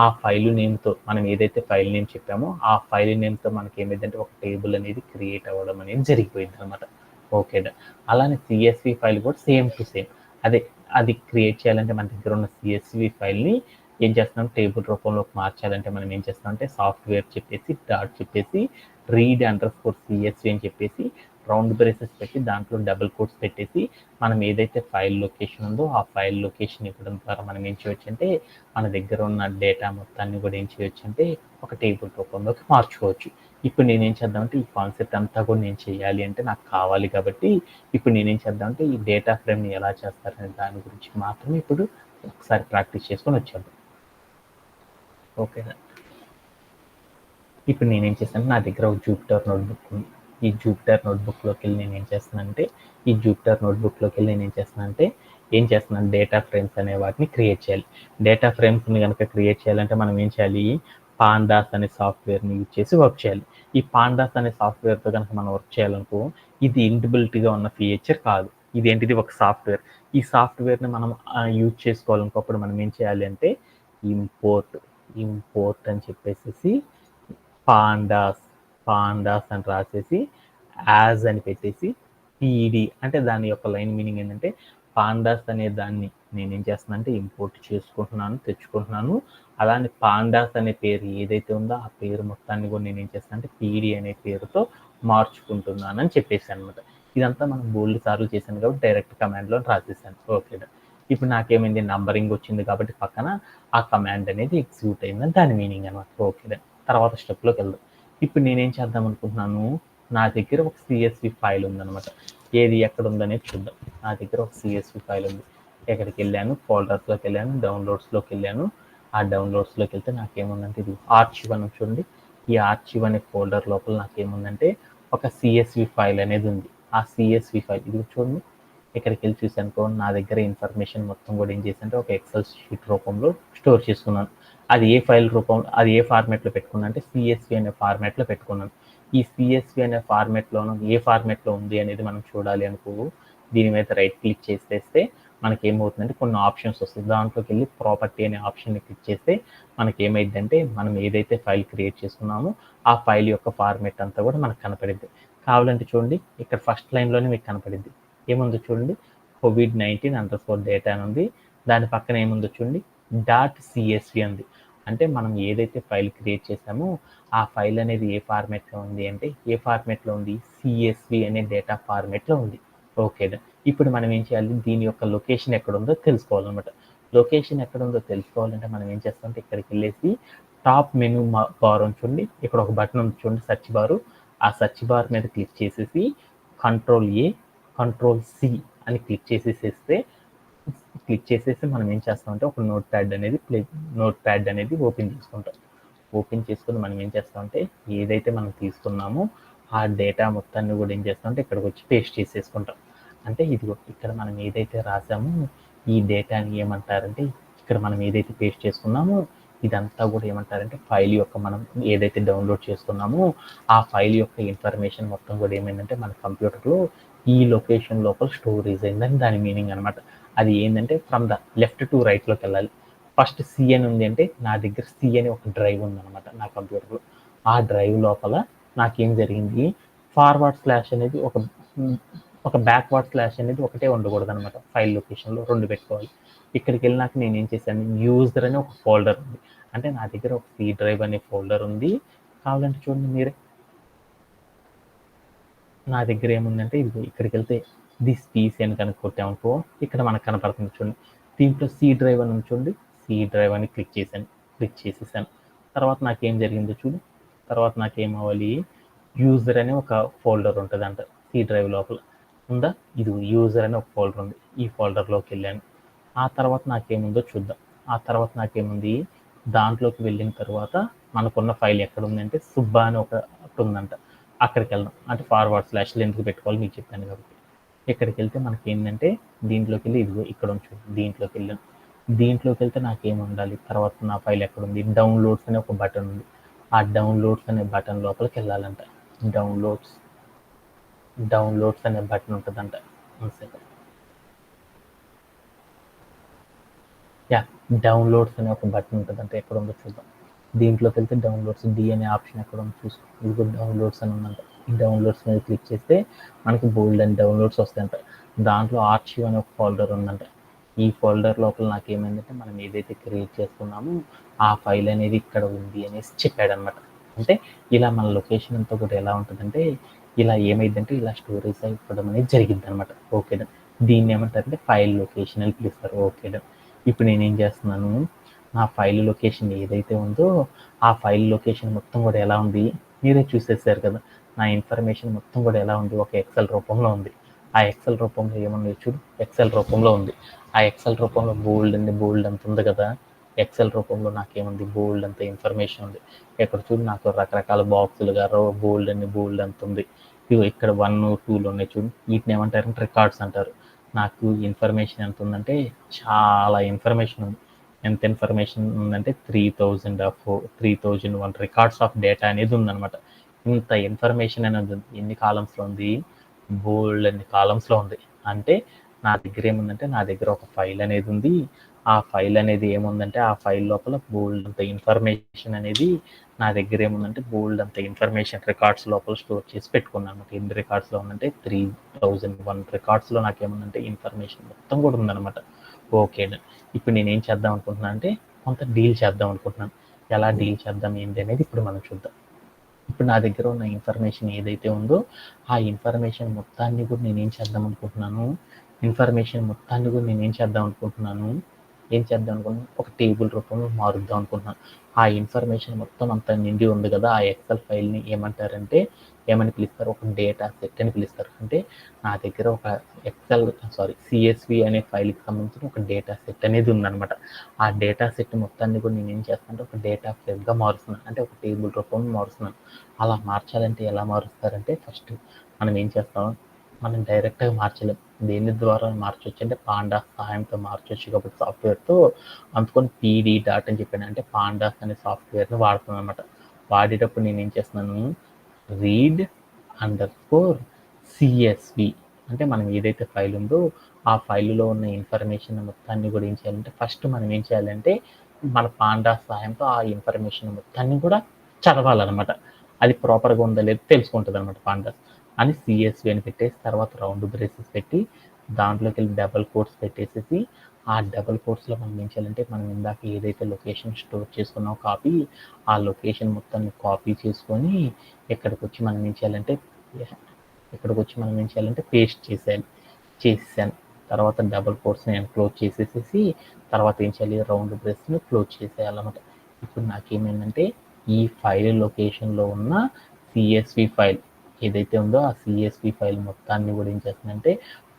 ఆ ఫైల్ నేమ్తో మనం ఏదైతే ఫైల్ నేమ్ చెప్పామో ఆ ఫైల్ నేమ్తో మనకి ఏమైందంటే ఒక టేబుల్ అనేది క్రియేట్ అవ్వడం అనేది జరిగిపోయింది అనమాట. ఓకే, అలానే సిఎస్వి ఫైల్ కూడా సేమ్ టు సేమ్ అది క్రియేట్ చేయాలంటే మన దగ్గర ఉన్న సిఎస్వి ఫైల్ని ఏం చేస్తున్నాం టేబుల్ రూపంలోకి మార్చాలంటే మనం ఏం చేస్తామంటే సాఫ్ట్వేర్ చెప్పేసి డాట్ చెప్పేసి read_csv అని చెప్పేసి రౌండ్ బ్రేసెస్ పెట్టి దాంట్లో డబుల్ కోట్స్ పెట్టేసి మనం ఏదైతే ఫైల్ లొకేషన్ ఉందో ఆ ఫైల్ లొకేషన్ ఇవ్వడం ద్వారా మనం ఏం చేయొచ్చు అంటే మన దగ్గర ఉన్న డేటా మొత్తాన్ని కూడా ఏం చేయొచ్చు అంటే ఒక టేబుల్ రూపంలోకి మార్చుకోవచ్చు. ఇప్పుడు నేనేం చేద్దామంటే ఈ కాన్సెప్ట్ అంతా కూడా నేను చేయాలి అంటే నాకు కావాలి కాబట్టి ఇప్పుడు నేనేం చేద్దామంటే ఈ డేటా ఫ్రేమ్ని ఎలా చేస్తారనే దాని గురించి మాత్రమే ఇప్పుడు ఒకసారి ప్రాక్టీస్ చేసుకొని వచ్చేద్దాం. ఓకేనా? ఇప్పుడు నేనేం చేశాను నా దగ్గర ఒక జూపిటర్ నోట్బుక్ ఉంది. ఈ జూపిటర్ నోట్బుక్లోకి వెళ్ళి నేను ఏం చేస్తున్నాను డేటా ఫ్రేమ్స్ అనే వాటిని క్రియేట్ చేయాలి. డేటా ఫ్రేమ్స్ని కనుక క్రియేట్ చేయాలంటే మనం ఏం చేయాలి? పాండాస్ అనే సాఫ్ట్వేర్ని యూజ్ చేసి వర్క్ చేయాలి. ఈ పాండాస్ అనే సాఫ్ట్వేర్తో కనుక మనం వర్క్ చేయాలనుకో ఇది ఇన్బిల్ట్గా ఉన్న ఫీచర్ కాదు. ఇదేంటిది ఒక సాఫ్ట్వేర్. ఈ సాఫ్ట్వేర్ని మనం యూజ్ చేసుకోవాలనుకో అప్పుడు మనం ఏం చేయాలి అంటే ఇంపోర్ట్ అని చెప్పేసి పాండాస్ అని రాసేసి యాజ్ అని పెట్టేసి పీడి అంటే దాని యొక్క లైన్ మీనింగ్ ఏంటంటే పాండాస్ అనే దాన్ని నేనేం చేస్తున్నాను అంటే ఇంపోర్ట్ తెచ్చుకుంటున్నాను. అలానే పాండాస్ అనే పేరు ఏదైతే ఉందో ఆ పేరు మొత్తాన్ని కూడా నేనేం చేస్తాను అంటే పీడి అనే పేరుతో మార్చుకుంటున్నాను అని చెప్పేసి అనమాట. ఇదంతా మనం బోల్డ్ సార్లు చేశాను కాబట్టి డైరెక్ట్ కమాండ్లో రాసేసాను. ఓకే, ఇప్పుడు నాకేమైంది నంబరింగ్ వచ్చింది కాబట్టి పక్కన ఆ కమాండ్ అనేది ఎగ్జిక్యూట్ అయిందని దాని మీనింగ్ అనమాట. ఓకే, తర్వాత స్టెప్లోకి వెళ్దాం. ఇప్పుడు నేనేం చేద్దాం అనుకుంటున్నాను నా దగ్గర ఒక సిఎస్వి ఫైల్ ఉందనమాట. ఏది ఎక్కడ ఉందనేది చూద్దాం. నా దగ్గర ఒక సిఎస్వి ఫైల్ ఉంది. ఎక్కడికి వెళ్ళాను ఫోల్డర్స్లోకి వెళ్ళాను డౌన్లోడ్స్లోకి వెళ్ళాను. ఆ డౌన్లోడ్స్లోకి వెళ్తే నాకేముందంటే ఇది ఆర్చివ్ అని చూడండి. ఈ ఆర్చివ్ అనే ఫోల్డర్ లోపల నాకేముందంటే ఒక సిఎస్వి ఫైల్ అనేది ఉంది. ఆ సిఎస్వి ఫైల్ ఇది చూడండి. ఇక్కడికి వెళ్ళి చూసానుకో నా దగ్గర ఇన్ఫర్మేషన్ మొత్తం కూడా ఏం చేశానంటే ఒక ఎక్సెల్ షీట్ రూపంలో స్టోర్ చేసుకున్నాను. అది ఏ ఫార్మాట్లో పెట్టుకున్నాను అంటే సిఎస్వి అనే ఫార్మాట్లో పెట్టుకున్నాను. ఈ సిఎస్వి అనే ఫార్మాట్లోనూ ఏ ఫార్మాట్లో ఉంది అనేది మనం చూడాలి అనుకో దీని మీద రైట్ క్లిక్ చేసేస్తే మనకి ఏమవుతుందంటే కొన్ని ఆప్షన్స్ వస్తుంది. దాంట్లోకి వెళ్ళి ప్రాపర్టీ అనే ఆప్షన్ని క్లిక్ చేస్తే మనకి ఏమైందంటే మనం ఏదైతే ఫైల్ క్రియేట్ చేసుకున్నామో ఆ ఫైల్ యొక్క ఫార్మాట్ అంతా కూడా మనకు కనపడింది. కావాలంటే చూడండి ఇక్కడ ఫస్ట్ లైన్లోనే మీకు కనపడింది. ఏముందో చూడండి COVID-19_data అని ఉంది. దాని పక్కన ఏముందో చూడండి .csv ఉంది. అంటే మనం ఏదైతే ఫైల్ క్రియేట్ చేసామో ఆ ఫైల్ అనేది ఏ ఫార్మాట్లో ఉంది అంటే సిఎస్వి అనే డేటా ఫార్మాట్లో ఉంది. ఓకే, ఇప్పుడు మనం ఏం చేయాలి దీని యొక్క లొకేషన్ ఎక్కడ ఉందో తెలుసుకోవాలన్నమాట. లొకేషన్ ఎక్కడ ఉందో తెలుసుకోవాలంటే మనం ఏం చేస్తామంటే ఇక్కడికి వెళ్ళేసి టాప్ మెనూ బార్ చూడండి. ఇక్కడ ఒక బటన్ ఉంది చూడండి సెర్చ్ బారు. ఆ సెర్చ్ బార్ మీద క్లిక్ చేసేసి Ctrl+C అని క్లిక్ చేసేసి మనం ఏం చేస్తామంటే ఒక నోట్ ప్యాడ్ అనేది ఓపెన్ చేసుకుంటాం. ఓపెన్ చేసుకుని మనం ఏం చేస్తామంటే ఏదైతే మనం తీసుకున్నామో ఆ డేటా మొత్తాన్ని కూడా ఏం చేస్తామంటే ఇక్కడికి వచ్చి పేస్ట్ చేసేసుకుంటాం. అంటే ఇదిగో ఇక్కడ మనం ఏదైతే రాసామో ఈ డేటాని ఏమంటారంటే ఇక్కడ మనం ఏదైతే పేస్ట్ చేసుకున్నామో ఇదంతా కూడా ఏమంటారంటే ఫైల్ యొక్క మనం ఏదైతే డౌన్లోడ్ చేసుకున్నామో ఆ ఫైల్ యొక్క ఇన్ఫర్మేషన్ మొత్తం కూడా ఏమైందంటే మన కంప్యూటర్లో ఈ లొకేషన్ లోపల స్టోరేజ్ అయిందని దాని మీనింగ్ అనమాట. అది ఏంటంటే ఫ్రమ్ ద లెఫ్ట్ టు రైట్లోకి వెళ్ళాలి. ఫస్ట్ సి అని ఉంది అంటే నా దగ్గర సి అని ఒక డ్రైవ్ ఉందన్నమాట నా కంప్యూటర్లో. ఆ డ్రైవ్ లోపల నాకేం జరిగింది, ఫార్వర్డ్ స్లాష్ అనేది ఒక బ్యాక్వర్డ్ స్లాష్ అనేది ఒకటే ఉండకూడదు అనమాట. ఫైల్ లొకేషన్లో 2 పెట్టుకోవాలి. ఇక్కడికి వెళ్ళినాక నేను ఏం చేశాను, యూజర్ అనే ఒక ఫోల్డర్ ఉంది. అంటే నా దగ్గర ఒక సి డ్రైవ్ అనే ఫోల్డర్ ఉంది. కావాలంటే చూడండి మీరే, నా దగ్గర ఏముందంటే ఇది ఇక్కడికి వెళ్తే దిస్ పీసీ అని కనుక కొట్టామనుకో ఇక్కడ మనకు కనపడుతుంది చూడండి. దీంట్లో సి డ్రైవ్ అని చూడండి, సి డ్రైవ్ అని క్లిక్ చేసేసాను. తర్వాత నాకేం జరిగిందో చూడు. తర్వాత నాకేం అవ్వాలి, యూజర్ అనే ఒక ఫోల్డర్ ఉంటుంది అంట సి డ్రైవ్ లోపల ఉందా. ఇది యూజర్ అనే ఒక ఫోల్డర్ ఉంది. ఈ ఫోల్డర్లోకి వెళ్ళాను. ఆ తర్వాత నాకేముందో చూద్దాం. ఆ తర్వాత నాకేముంది, దాంట్లోకి వెళ్ళిన తర్వాత మనకున్న ఫైల్ ఎక్కడ ఉందంటే సుబ్బా అని ఒకటి ఉందంట. అక్కడికి వెళ్దాం. అంటే ఫార్వర్డ్ స్లాష్లు ఎందుకు పెట్టుకోవాలి మీకు చెప్పాను కాబట్టి. ఇక్కడికి వెళ్తే మనకి ఏంటంటే దీంట్లోకి వెళ్ళి ఇదిగో ఇక్కడ ఉంచు, దీంట్లోకి వెళ్ళాను. దీంట్లోకి వెళ్తే నాకేం ఉండాలి, తర్వాత నా ఫైల్ ఎక్కడ ఉంది, డౌన్లోడ్స్ అనే ఒక బటన్ ఉంది. ఆ డౌన్లోడ్స్ అనే బటన్ లోపలికి వెళ్ళాలంట. డౌన్లోడ్స్ అనే బటన్ ఉంటుందంట. డౌన్లోడ్స్ అనే ఒక బటన్ ఉంటుందంట. ఎక్కడ ఉందో చూద్దాం. దీంట్లోకి వెళ్తే డౌన్లోడ్స్ డి అనే ఆప్షన్ ఎక్కడ ఉందో చూసుకో. ఇదిగో డౌన్లోడ్స్ అని ఉందంట. ఈ డౌన్లోడ్స్ మీద క్లిక్ చేస్తే మనకి బోల్డ్ అని డౌన్లోడ్స్ వస్తాయంట. దాంట్లో ఆర్చివ్ అనే ఒక ఫోల్డర్ ఉందంట. ఈ ఫోల్డర్ లోపల నాకేమైందంటే మనం ఏదైతే క్రియేట్ చేసుకున్నామో ఆ ఫైల్ అనేది ఇక్కడ ఉంది అనేసి చెప్పాడనమాట. అంటే ఇలా మన లొకేషన్ అంతా కూడా ఎలా ఉంటుందంటే ఇలా ఏమైందంటే ఇలా స్టోరేజ్ అయిపోవడం అనేది జరిగింది అనమాట. ఓకేనా. దీన్ని ఏమంటారంటే ఫైల్ లొకేషన్ అని పిలుస్తారు. ఓకేనా. ఇప్పుడు నేనేం చేస్తున్నాను, నా ఫైల్ లొకేషన్ ఏదైతే ఉందో ఆ ఫైల్ లొకేషన్ మొత్తం కూడా ఎలా ఉంది మీరే చూసేసారు కదా. నా ఇన్ఫర్మేషన్ మొత్తం కూడా ఎలా ఉంది, ఒక ఎక్సెల్ రూపంలో ఉంది. ఆ ఎక్సెల్ రూపంలో ఏముంది చూడు, ఎక్సెల్ రూపంలో ఉంది. ఆ ఎక్సెల్ రూపంలో బోల్డ్ అంత ఉంది కదా. ఎక్సెల్ రూపంలో నాకేముంది, బోల్డ్ అంత ఇన్ఫర్మేషన్ ఉంది. ఇక్కడ చూడు నాకు రకరకాల బాక్సులుగా బోల్డ్ అంత ఉంది. ఇవి ఇక్కడ 1, 2 ఉన్నాయి చూడు. వీటిని ఏమంటారంటే రికార్డ్స్ అంటారు. నాకు ఇన్ఫర్మేషన్ ఎంత ఉందంటే చాలా ఇన్ఫర్మేషన్ ఉంది. ఎంత ఇన్ఫర్మేషన్ ఉందంటే 3001 రికార్డ్స్ ఆఫ్ డేటా అనేది ఉందన్నమాట. ఇంత ఇన్ఫర్మేషన్ అనేది ఉంది. ఎన్ని కాలమ్స్లో ఉంది, బోల్డ్ అన్ని కాలమ్స్లో ఉంది. అంటే నా దగ్గర ఏముందంటే నా దగ్గర ఒక ఫైల్ అనేది ఉంది. ఆ ఫైల్ అనేది ఏముందంటే ఆ ఫైల్ లోపల బోల్డ్ అంత ఇన్ఫర్మేషన్ అనేది నా దగ్గర ఏముందంటే బోల్డ్ అంత ఇన్ఫర్మేషన్ రికార్డ్స్ లోపల స్టోర్ చేసి పెట్టుకున్నాను. ఎన్ని రికార్డ్స్లో ఉందంటే 3001 రికార్డ్స్లో నాకేముందంటే ఇన్ఫర్మేషన్ మొత్తం కూడా ఉందన్నమాట. ఓకే. ఇప్పుడు నేనేం చేద్దాం అనుకుంటున్నాను అంటే కొంత డీల్ చేద్దాం అనుకుంటున్నాను. ఎలా డీల్ చేద్దాం ఏంటి అనేది ఇప్పుడు మనం చూద్దాం. ఇప్పుడు నా దగ్గర ఉన్న ఇన్ఫర్మేషన్ ఏదైతే ఉందో ఆ ఇన్ఫర్మేషన్ మొత్తాన్ని కూడా నేనేం చేద్దాం అనుకుంటున్నాను, ఒక టేబుల్ రూపంలో మారుద్దాం అనుకుంటున్నాను. ఆ ఇన్ఫర్మేషన్ మొత్తం అంతా నిండి ఉంది కదా. ఆ ఎక్సెల్ ఫైల్ని ఏమని పిలుస్తారు, ఒక డేటా సెట్ అని పిలుస్తారు. అంటే నా దగ్గర ఒక సిఎస్వి అనే ఫైల్కి సంబంధించిన ఒక డేటా సెట్ అనేది ఉందన్నమాట. ఆ డేటా సెట్ మొత్తాన్ని కూడా నేను ఏం చేస్తానంటే ఒక డేటా ఫ్రేమ్గా మారుస్తున్నాను. అంటే ఒక టేబుల్ రూపంలో మారుస్తున్నాను. అలా మార్చాలంటే ఎలా మారుస్తారంటే ఫస్ట్ మనం ఏం చేస్తాం, మనం డైరెక్ట్గా మార్చలేం. దేని ద్వారా మార్చవచ్చు అంటే పాండాస్ సహాయంతో మార్చవచ్చు. కాబట్టి సాఫ్ట్వేర్తో అందుకొని పీడీ డాట్ అని చెప్పాను. అంటే పాండాస్ అనే సాఫ్ట్వేర్ని వాడుతున్నాను అనమాట. వాడేటప్పుడు నేను ఏం చేస్తున్నాను, రీడ్ అండర్స్కోర్ సిఎస్వి అంటే మనం ఏదైతే ఫైల్ ఉందో ఆ ఫైల్లో ఉన్న ఇన్ఫర్మేషన్ మొత్తాన్ని కూడా ఏం చేయాలంటే ఫస్ట్ మనం ఏం చేయాలంటే మన పాండాస్ సహాయంతో ఆ ఇన్ఫర్మేషన్ మొత్తాన్ని కూడా చదవాలన్నమాట. అది ప్రాపర్గా ఉందా లేదు తెలుసుకుంటుంది అనమాట పాండాస్ అని. సిఎస్వి అని పెట్టేసి తర్వాత రౌండ్ బ్రేసెస్ పెట్టి దాంట్లోకి వెళ్ళి డబల్ కోట్స్ పెట్టేసేసి ఆ డబల్ కోట్స్లో మనం ఏం చేయాలంటే మనం ఇందాక ఏదైతే లొకేషన్ స్టోర్ చేసుకున్నామో ఆ లొకేషన్ మొత్తాన్ని కాపీ చేసుకొని ఇక్కడికి వచ్చి మనం ఏం చేయాలంటే పేస్ట్ చేసేసాను. తర్వాత డబల్ కోట్స్ని నేను క్లోజ్ చేసేసేసి తర్వాత ఏం చేయాలి, రౌండ్ బ్రేస్ని క్లోజ్ చేసేయాలన్నమాట. ఇప్పుడు నాకేమైందంటే ఈ ఫైల్ లొకేషన్లో ఉన్న సిఎస్వి ఫైల్ ఏదైతే ఉందో ఆ సిఎస్వి ఫైల్ మొత్తాన్ని కూడా ఏం చేస్తుందంటే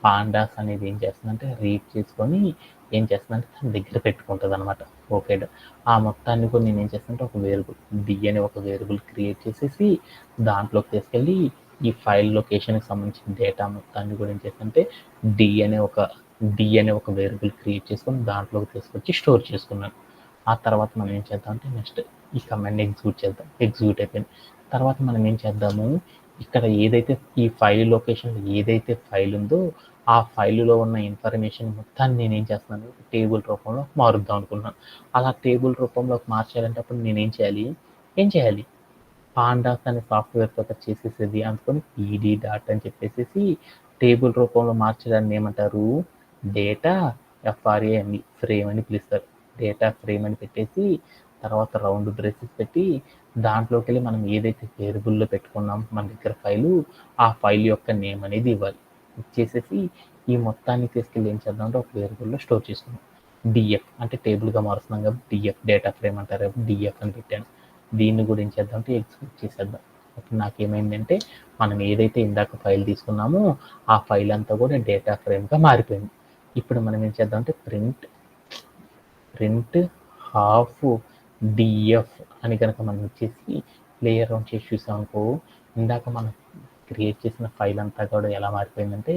పాండాస్ అనేది ఏం చేస్తుందంటే రీడ్ చేసుకొని ఏం చేస్తుందంటే తన దగ్గర పెట్టుకుంటుంది అనమాట. ఓకే. ఆ మొత్తాన్ని కూడా నేను ఏం చేస్తానంటే ఒక వేరియబుల్ డి అనే ఒక వేరియబుల్ క్రియేట్ చేసేసి దాంట్లోకి తీసుకెళ్ళి ఈ ఫైల్ లొకేషన్కి సంబంధించిన డేటా మొత్తాన్ని కూడా ఏం చేస్తుంటే డి అనే ఒక వేరియబుల్ క్రియేట్ చేసుకొని దాంట్లోకి తీసుకొచ్చి స్టోర్ చేసుకున్నాను. ఆ తర్వాత మనం ఏం చేద్దామంటే నెక్స్ట్ ఈ కమాండ్ ఎగ్జిక్యూట్ చేద్దాం. ఎగ్జిక్యూట్ అయిపోయింది. తర్వాత మనం ఏం చేద్దాము, ఇక్కడ ఏదైతే ఈ ఫైల్ లొకేషన్లో ఏదైతే ఫైల్ ఉందో ఆ ఫైలులో ఉన్న ఇన్ఫర్మేషన్ మొత్తాన్ని నేను ఏం చేస్తున్నాను, టేబుల్ రూపంలో మారుద్దాం అనుకున్నాను. అలా టేబుల్ రూపంలోకి మార్చాలంటే అప్పుడు నేనేం చేయాలి, పాండాస్ అనే సాఫ్ట్వేర్ తో చేసేసేది అనుకొని పీడీ డాట్ అని చెప్పేసి టేబుల్ రూపంలో మార్చడాన్ని ఏమంటారు, డేటా FRAME ఫ్రేమ్ అని పిలుస్తారు. డేటా ఫ్రేమ్ అని పెట్టేసి తర్వాత రౌండ్ బ్రేసెస్ పెట్టి దాంట్లోకి వెళ్ళి మనం ఏదైతే వేరియబుల్లో పెట్టుకున్నాం మన దగ్గర ఫైలు, ఆ ఫైల్ యొక్క నేమ్ అనేది ఇవ్వాలి. ఇచ్చేసేసి ఈ మొత్తాన్ని తీసుకెళ్ళి ఏం చేద్దాం అంటే ఒక వేరియబుల్లో స్టోర్ చేసుకున్నాం. డిఎఫ్ అంటే టేబుల్గా మారుస్తున్నాం కాబట్టి డిఎఫ్ డేటా ఫ్రేమ్ అంటారు కాబట్టి డిఎఫ్ అని పెట్టాను. దీన్ని కూడా ఏం చేద్దాం అంటే ఎగ్జిక్యూట్ చేసేద్దాం. అప్పుడు నాకేమైందంటే మనం ఏదైతే ఇందాక ఫైల్ తీసుకున్నామో ఆ ఫైల్ అంతా కూడా డేటా ఫ్రేమ్గా మారిపోయింది. ఇప్పుడు మనం ఏం చేద్దాం అంటే ప్రింట్ హాఫ్ డిఎఫ్ అని కనుక మనం ఇచ్చేసి ప్లేయర్ రౌండ్ చేసి చూసాం అనుకో, ఇందాక మనం క్రియేట్ చేసిన ఫైల్ అంతా కూడా ఎలా మారిపోయిందంటే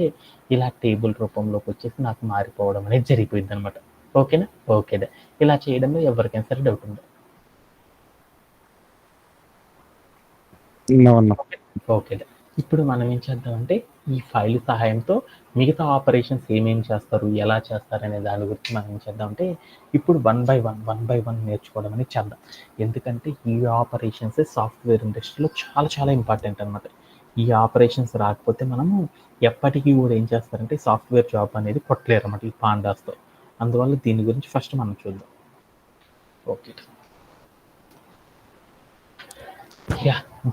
ఇలా టేబుల్ రూపంలోకి వచ్చేసి నాకు మారిపోవడం అనేది జరిగిపోయింది అనమాట. ఓకేనా? ఓకేదా. ఇలా చేయడంలో ఎవరికైనా సరే డౌట్ ఉందా? ఓకే. ఇప్పుడు మనం ఏం చేద్దామంటే ఈ ఫైల్ సహాయంతో మిగతా ఆపరేషన్స్ ఏమేమి చేస్తారు, ఎలా చేస్తారు అనే దాని గురించి మనం ఏం చేద్దామంటే ఇప్పుడు వన్ బై వన్ నేర్చుకోవడం అనేది చేద్దాం. ఎందుకంటే ఈ ఆపరేషన్స్ సాఫ్ట్వేర్ ఇండస్ట్రీలో చాలా చాలా ఇంపార్టెంట్ అనమాట. ఈ ఆపరేషన్స్ రాకపోతే మనము ఎప్పటికీ కూడా ఏం చేస్తారంటే సాఫ్ట్వేర్ జాబ్ అనేది కొట్టలేరు అన్నమాట ఈ పాండాస్తో. అందువల్ల దీని గురించి ఫస్ట్ మనం చూద్దాం. ఓకే.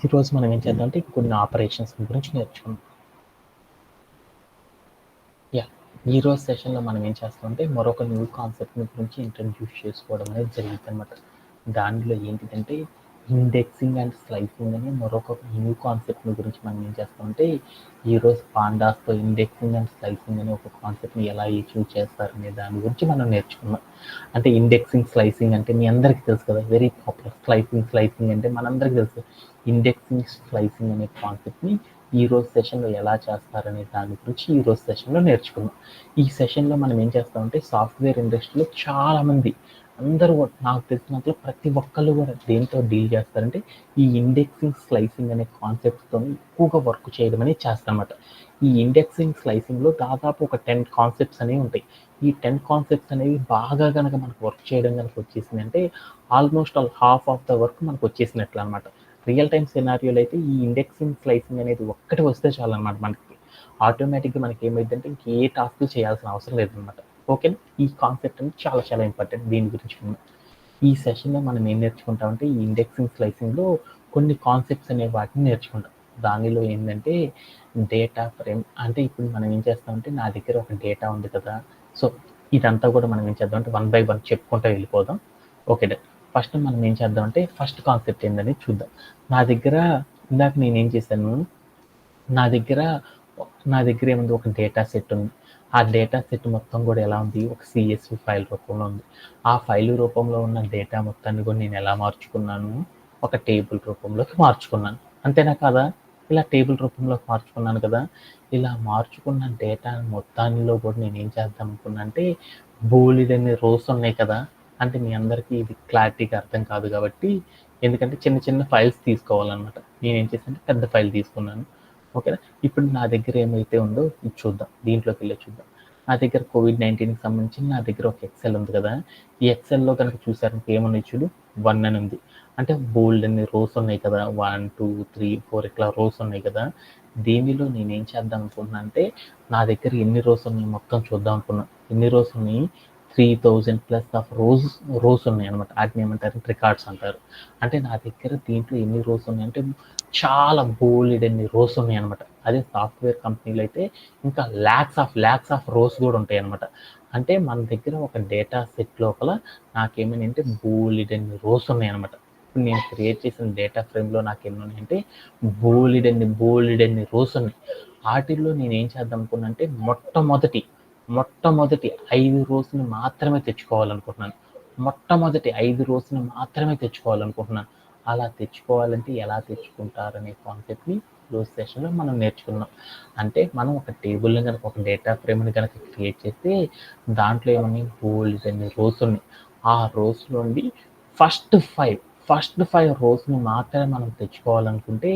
ఈరోజు మనం ఏం చేద్దామంటే కొన్ని ఆపరేషన్స్ గురించి నేర్చుకుందాం. ఈరోజు సెషన్లో మనం ఏం చేస్తామంటే మరొక న్యూ కాన్సెప్ట్ని గురించి ఇంట్రడ్యూస్ చేసుకోవడం అనేది జరిగింది అనమాట. దానిలో ఏంటిదంటే ఇండెక్సింగ్ అండ్ స్లైసింగ్ అనే మరొక న్యూ కాన్సెప్ట్ని గురించి మనం ఏం చేస్తామంటే ఈరోజు పాండాస్తో ఇండెక్సింగ్ అండ్ స్లైసింగ్ అనే ఒక కాన్సెప్ట్ని ఎలా యూజ్ చేస్తారనే దాని గురించి మనం నేర్చుకున్నాం. అంటే ఇండెక్సింగ్ స్లైసింగ్ అంటే మీ అందరికీ తెలుసు కదా, వెరీ పాపులర్. స్లైసింగ్ అంటే మనందరికీ తెలుసు. ఇండెక్సింగ్ స్లైసింగ్ అనే కాన్సెప్ట్ని ఈరోజు సెషన్లో ఎలా చేస్తారనే దాని గురించి ఈరోజు సెషన్లో నేర్చుకున్నాం. ఈ సెషన్లో మనం ఏం చేస్తామంటే సాఫ్ట్వేర్ ఇండస్ట్రీలో చాలామంది అందరూ నాకు తెలిసినంతలో ప్రతి ఒక్కళ్ళు కూడా దేంతో డీల్ చేస్తారంటే ఈ ఇండెక్సింగ్ స్లైసింగ్ అనే కాన్సెప్ట్తో ఎక్కువగా వర్క్ చేయడం అనేది చేస్తారన్నమాట. ఈ ఇండెక్సింగ్ స్లైసింగ్లో దాదాపు ఒక 10 కాన్సెప్ట్స్ అనేవి ఉంటాయి. ఈ 10 కాన్సెప్ట్స్ అనేవి బాగా కనుక మనకు వర్క్ చేయడం కనుక వచ్చేసింది అంటే almost half of the work మనకు వచ్చేసినట్లు అనమాట. రియల్ టైమ్ సినారియోలో అయితే ఈ ఇండెక్సింగ్ స్లైసింగ్ అనేది ఒక్కటి వస్తే చాలు అనమాట. మనకి ఆటోమేటిక్గా మనకి ఏమైందంటే ఇంక ఏ టాస్క్ చేయాల్సిన అవసరం లేదనమాట. ఓకే. ఈ కాన్సెప్ట్ అనేది చాలా చాలా ఇంపార్టెంట్. దీని గురించి ఈ సెషన్లో మనం ఏం నేర్చుకుంటామంటే ఈ ఇండెక్సింగ్ స్లైసింగ్లో కొన్ని కాన్సెప్ట్స్ అనే వాటిని నేర్చుకుంటాం. దానిలో ఏంటంటే డేటా ఫ్రేమ్ అంటే ఇప్పుడు మనం ఏం చేస్తామంటే నా దగ్గర ఒక డేటా ఉంది కదా, సో ఇదంతా కూడా మనం ఏం చేద్దామంటే వన్ బై వన్ చెప్పుకుంటూ వెళ్ళిపోదాం. ఓకే. ఫస్ట్ మనం ఏం చేద్దామంటే ఫస్ట్ కాన్సెప్ట్ ఏందని చూద్దాం. నా దగ్గర ఇందాక నేనేం చేశాను, నా దగ్గర ఏముంది, ఒక డేటా సెట్ ఉంది. ఆ డేటా సెట్ మొత్తం కూడా ఎలా ఉంది, ఒక CSV ఫైల్ రూపంలో ఉంది. ఆ ఫైల్ రూపంలో ఉన్న డేటా మొత్తాన్ని కూడా నేను ఎలా మార్చుకున్నాను, ఒక టేబుల్ రూపంలోకి మార్చుకున్నాను. అంతేనా కాదా? ఇలా టేబుల్ రూపంలోకి మార్చుకున్నాను కదా. ఇలా మార్చుకున్న డేటా మొత్తానిలో కూడా నేను ఏం చేద్దాం అనుకున్నా అంటే బోలెడన్ని రోస్ ఉన్నాయి కదా. అంటే మీ అందరికీ ఇది క్లారిటీగా అర్థం కాదు కాబట్టి, ఎందుకంటే చిన్న చిన్న ఫైల్స్ తీసుకోవాలన్నమాట. నేనేం చేశానంటే పెద్ద ఫైల్ తీసుకున్నాను. ఓకేనా. ఇప్పుడు నా దగ్గర ఏమైతే ఉందో ఇది చూద్దాం, దీంట్లోకి వెళ్ళి చూద్దాం. నా దగ్గర COVID-19కి సంబంధించి నా దగ్గర ఒక ఎక్సెల్ ఉంది కదా. ఈ ఎక్సెల్లో కనుక చూసారంటే ఏమున్నాయి చూడు, 1 అని ఉంది. అంటే బోల్డ్ అన్ని రోస్ ఉన్నాయి కదా, 1 2 3 4 ఇట్లా రోస్ ఉన్నాయి కదా. దీనిలో నేనేం చేద్దాం అనుకున్నా అంటే నా దగ్గర ఎన్ని రోస్ ఉన్నాయి మొత్తం చూద్దాం అనుకున్నా. ఎన్ని రోస్ ఉన్నాయి, 3000+ ఆఫ్ రోస్ ఉన్నాయి అనమాట. వాటిని ఏమంటారు, రికార్డ్స్ అంటారు. అంటే నా దగ్గర దీంట్లో ఎన్ని రోస్ ఉన్నాయి అంటే చాలా బోలెడన్ని రోస్ ఉన్నాయి అనమాట. అదే సాఫ్ట్వేర్ కంపెనీలో అయితే ఇంకా ల్యాక్స్ ఆఫ్ రోస్ కూడా ఉంటాయి అనమాట. అంటే మన దగ్గర ఒక డేటా సెట్ లోపల నాకేమైనా అంటే బోలెడన్ని రోస్ ఉన్నాయి అనమాట. ఇప్పుడు నేను క్రియేట్ చేసిన డేటా ఫ్రేమ్లో నాకు ఎన్ని ఉన్నాయంటే బోలెడన్ని రోస్ ఉన్నాయి. వాటిల్లో నేను ఏం చేద్దాం అనుకున్నా అంటే మొట్టమొదటి 5 రోజుని మాత్రమే తెచ్చుకోవాలనుకుంటున్నాను. మొట్టమొదటి 5 రోజుని మాత్రమే తెచ్చుకోవాలనుకుంటున్నాను. అలా తెచ్చుకోవాలంటే ఎలా తెచ్చుకుంటారనే కాన్సెప్ట్ని క్లోజ్ సెషన్లో మనం నేర్చుకున్నాం. అంటే మనం ఒక టేబుల్ని కనుక ఒక డేటా ఫ్రేమ్ని కనుక క్రియేట్ చేస్తే దాంట్లో ఏమని బోల్డ్ అన్ని రోస్ ఉన్నాయి. ఆ రోస్ నుండి ఫస్ట్ ఫైవ్ రోస్ని మాత్రమే మనం తెచ్చుకోవాలనుకుంటే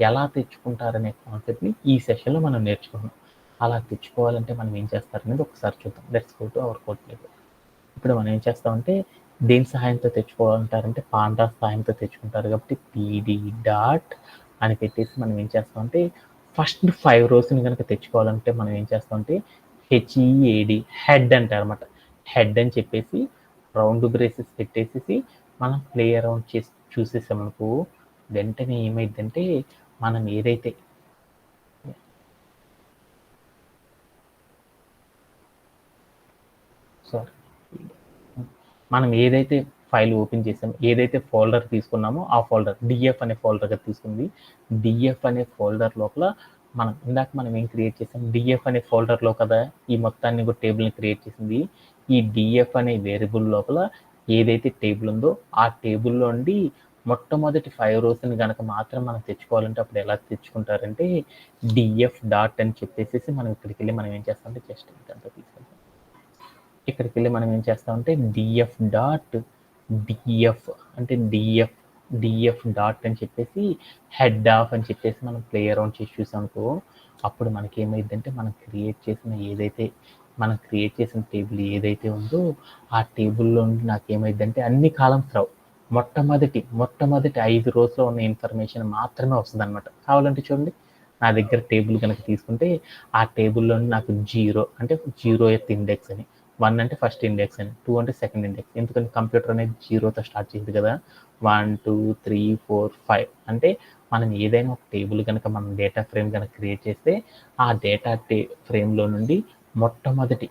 ఎలా తెచ్చుకుంటారనే కాన్సెప్ట్ని ఈ సెషన్లో మనం నేర్చుకున్నాం. అలా తెచ్చుకోవాలంటే మనం ఏం చేస్తారనేది ఒకసారి చూద్దాం. Let's go to our code place. ఇప్పుడు మనం ఏం చేస్తామంటే దేని సహాయంతో తెచ్చుకోవాలంటారంటే పాండాస్ సహాయంతో తెచ్చుకుంటారు కాబట్టి పీడీ డాట్ అని పెట్టేసి మనం ఏం చేస్తామంటే ఫస్ట్ 5 రోస్ని కనుక తెచ్చుకోవాలంటే మనం ఏం చేస్తామంటే హెచ్ఈఏడి హెడ్ అంటారు అనమాట. హెడ్ అని చెప్పేసి రౌండ్ బ్రేసెస్ పెట్టేసి మనం ప్లే అరౌండ్ చేసి చూసేసామనుకో వెంటనే ఏమైందంటే మనం ఏదైతే ఫైల్ ఓపెన్ చేసాం, ఏదైతే ఫోల్డర్ తీసుకున్నామో ఆ ఫోల్డర్ డిఎఫ్ అనే ఫోల్డర్గా తీసుకుంది. డిఎఫ్ అనే ఫోల్డర్ లోపల మనం ఏం క్రియేట్ చేసాం, డిఎఫ్ అనే ఫోల్డర్లో కదా ఈ మొత్తాన్ని కూడా టేబుల్ని క్రియేట్ చేసింది. ఈ డిఎఫ్ అనే వేరియబుల్ లోపల ఏదైతే టేబుల్ ఉందో ఆ టేబుల్లో నుండి మొట్టమొదటి 5 రోస్ని కనుక మాత్రం మనం తెచ్చుకోవాలంటే అప్పుడు ఎలా తెచ్చుకుంటారంటే డిఎఫ్ డాట్ అని చెప్పేసి మనం ఇక్కడికి వెళ్ళి మనం ఏం చేస్తామంటే జస్ట్ ఇదంతా తీసుకెళ్తాం. ఇక్కడికి వెళ్ళి మనం ఏం చేస్తామంటే డిఎఫ్ డాట్ డిఎఫ్ అంటే డిఎఫ్ డాట్ అని చెప్పేసి హెడ్ ఆఫ్ అని చెప్పేసి మనం ప్లే అరౌండ్ చేసి చూసామనుకో అప్పుడు మనకి ఏమైందంటే మనం క్రియేట్ చేసిన టేబుల్ ఏదైతే ఉందో ఆ టేబుల్లో నుండి నాకు ఏమైందంటే అన్ని కాలమ్స్ రావు, మొట్టమొదటి 5 రోస్లో ఉన్న ఇన్ఫర్మేషన్ మాత్రమే వస్తుంది అనమాట. కావాలంటే చూడండి, నా దగ్గర టేబుల్ కనుక తీసుకుంటే ఆ టేబుల్లో నాకు 0 అంటే 0th ఇండెక్స్ అని, 1 అంటే ఫస్ట్ ఇండెక్స్ అని, 2 అంటే సెకండ్ ఇండెక్స్. ఎందుకంటే కంప్యూటర్ అనేది 0తో స్టార్ట్ చేసింది కదా. 1 2 3 4 5 అంటే మనం ఏదైనా ఒక టేబుల్ కనుక మనం డేటా ఫ్రేమ్ కనుక క్రియేట్ చేస్తే ఆ డేటా ఫ్రేమ్లో నుండి మొట్టమొదటి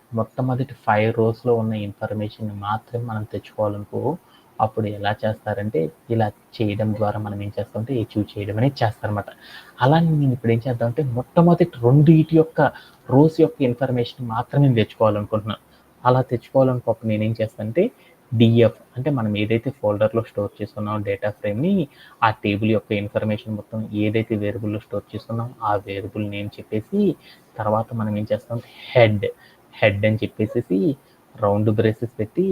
5 రోస్లో ఉన్న ఇన్ఫర్మేషన్ మాత్రమే మనం తెచ్చుకోవాలనుకో అప్పుడు ఎలా చేస్తారంటే ఇలా చేయడం ద్వారా మనం ఏం చేస్తామంటే అచీవ్ చేయడం అనేది చేస్తారనమాట. అలానే నేను ఇప్పుడు ఏం చేద్దామంటే మొట్టమొదటి 2 యొక్క రోస్ యొక్క ఇన్ఫర్మేషన్ మాత్రమే నేను తెచ్చుకోవాలనుకుంటున్నాను. అలా తెచ్చుకోవాలనుకోప్పుడు నేనేం చేస్తానంటే డిఎఫ్ అంటే మనం ఏదైతే ఫోల్డర్లో స్టోర్ చేసుకున్నామో డేటా ఫ్రేమ్ని ఆ టేబుల్ యొక్క ఇన్ఫర్మేషన్ మొత్తం ఏదైతే వేరియబుల్లో స్టోర్ చేసుకున్నామో ఆ వేరియబుల్ నేమ్ చెప్పేసి తర్వాత మనం ఏం చేస్తాం హెడ్ అని చెప్పేసి రౌండ్ బ్రేసెస్ పెట్టి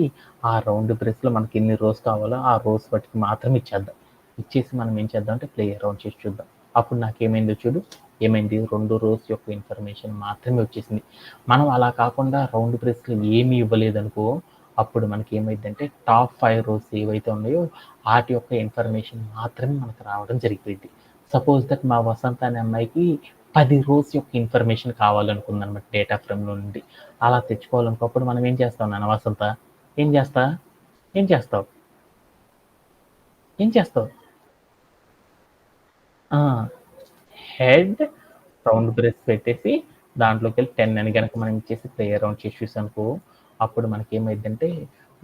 ఆ రౌండ్ బ్రేస్లో మనకి ఎన్ని రోస్ కావాలో ఆ రోస్ బట్టి మాత్రం ఇచ్చేసి మనం ఏం చేద్దాం అంటే ప్లే అరౌండ్ చేసి చూద్దాం. అప్పుడు నాకేమైందో చూడు, ఏమైంది 2 రోస్ యొక్క ఇన్ఫర్మేషన్ మాత్రమే వచ్చేసింది. మనం అలా కాకుండా రౌండ్ బ్రేస్లో ఏమీ ఇవ్వలేదనుకో అప్పుడు మనకి ఏమైందంటే టాప్ 5 రోస్ ఏవైతే ఉన్నాయో వాటి యొక్క ఇన్ఫర్మేషన్ మాత్రమే మనకు రావడం జరిగిపోయింది. సపోజ్ దట్ మా వసంత అనే అమ్మాయికి 10 రోస్ యొక్క ఇన్ఫర్మేషన్ కావాలనుకుంది అనమాట డేటా ఫ్రేమ్లో నుండి. అలా తెచ్చుకోవాలనుకోప్పుడు మనం ఏం చేస్తాం నాన్న వసంత, ఏం చేస్తావు హెడ్ రౌండ్ బ్రేస్ పెట్టేసి దాంట్లోకి వెళ్ళి 10 అని కనుక మనం ఇచ్చేసి ప్లే అరౌండ్ చేసి చూసానుకో అప్పుడు మనకి ఏమైందంటే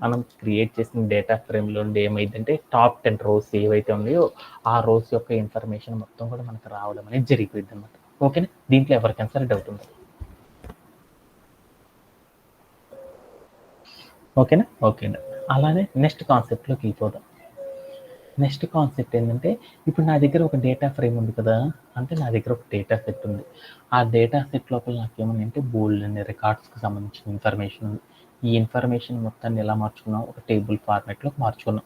మనం క్రియేట్ చేసిన డేటా ఫ్రేమ్లో ఉండి ఏమైందంటే టాప్ 10 రోస్ ఏవైతే ఉన్నాయో ఆ రోస్ యొక్క ఇన్ఫర్మేషన్ మొత్తం కూడా మనకు రావడం అనేది జరిగిపోయింది అనమాట. ఓకేనా, దీంట్లో ఎవరికైనా సరే డౌట్ ఉంది? ఓకేనా. అలానే నెక్స్ట్ కాన్సెప్ట్లోకి వెళ్ళిపోదాం. నెక్స్ట్ కాన్సెప్ట్ ఏంటంటే ఇప్పుడు నా దగ్గర ఒక డేటా ఫ్రేమ్ ఉంది కదా, అంటే నా దగ్గర ఒక డేటా సెట్ ఉంది. ఆ డేటా సెట్ లోపల నాకు ఏమన్నా అంటే బోల్డ్ అనే రికార్డ్స్కి సంబంధించిన ఇన్ఫర్మేషన్ ఉంది. ఈ ఇన్ఫర్మేషన్ మొత్తాన్ని ఎలా మార్చుకున్నాం, ఒక టేబుల్ ఫార్మాట్లోకి మార్చుకున్నాం.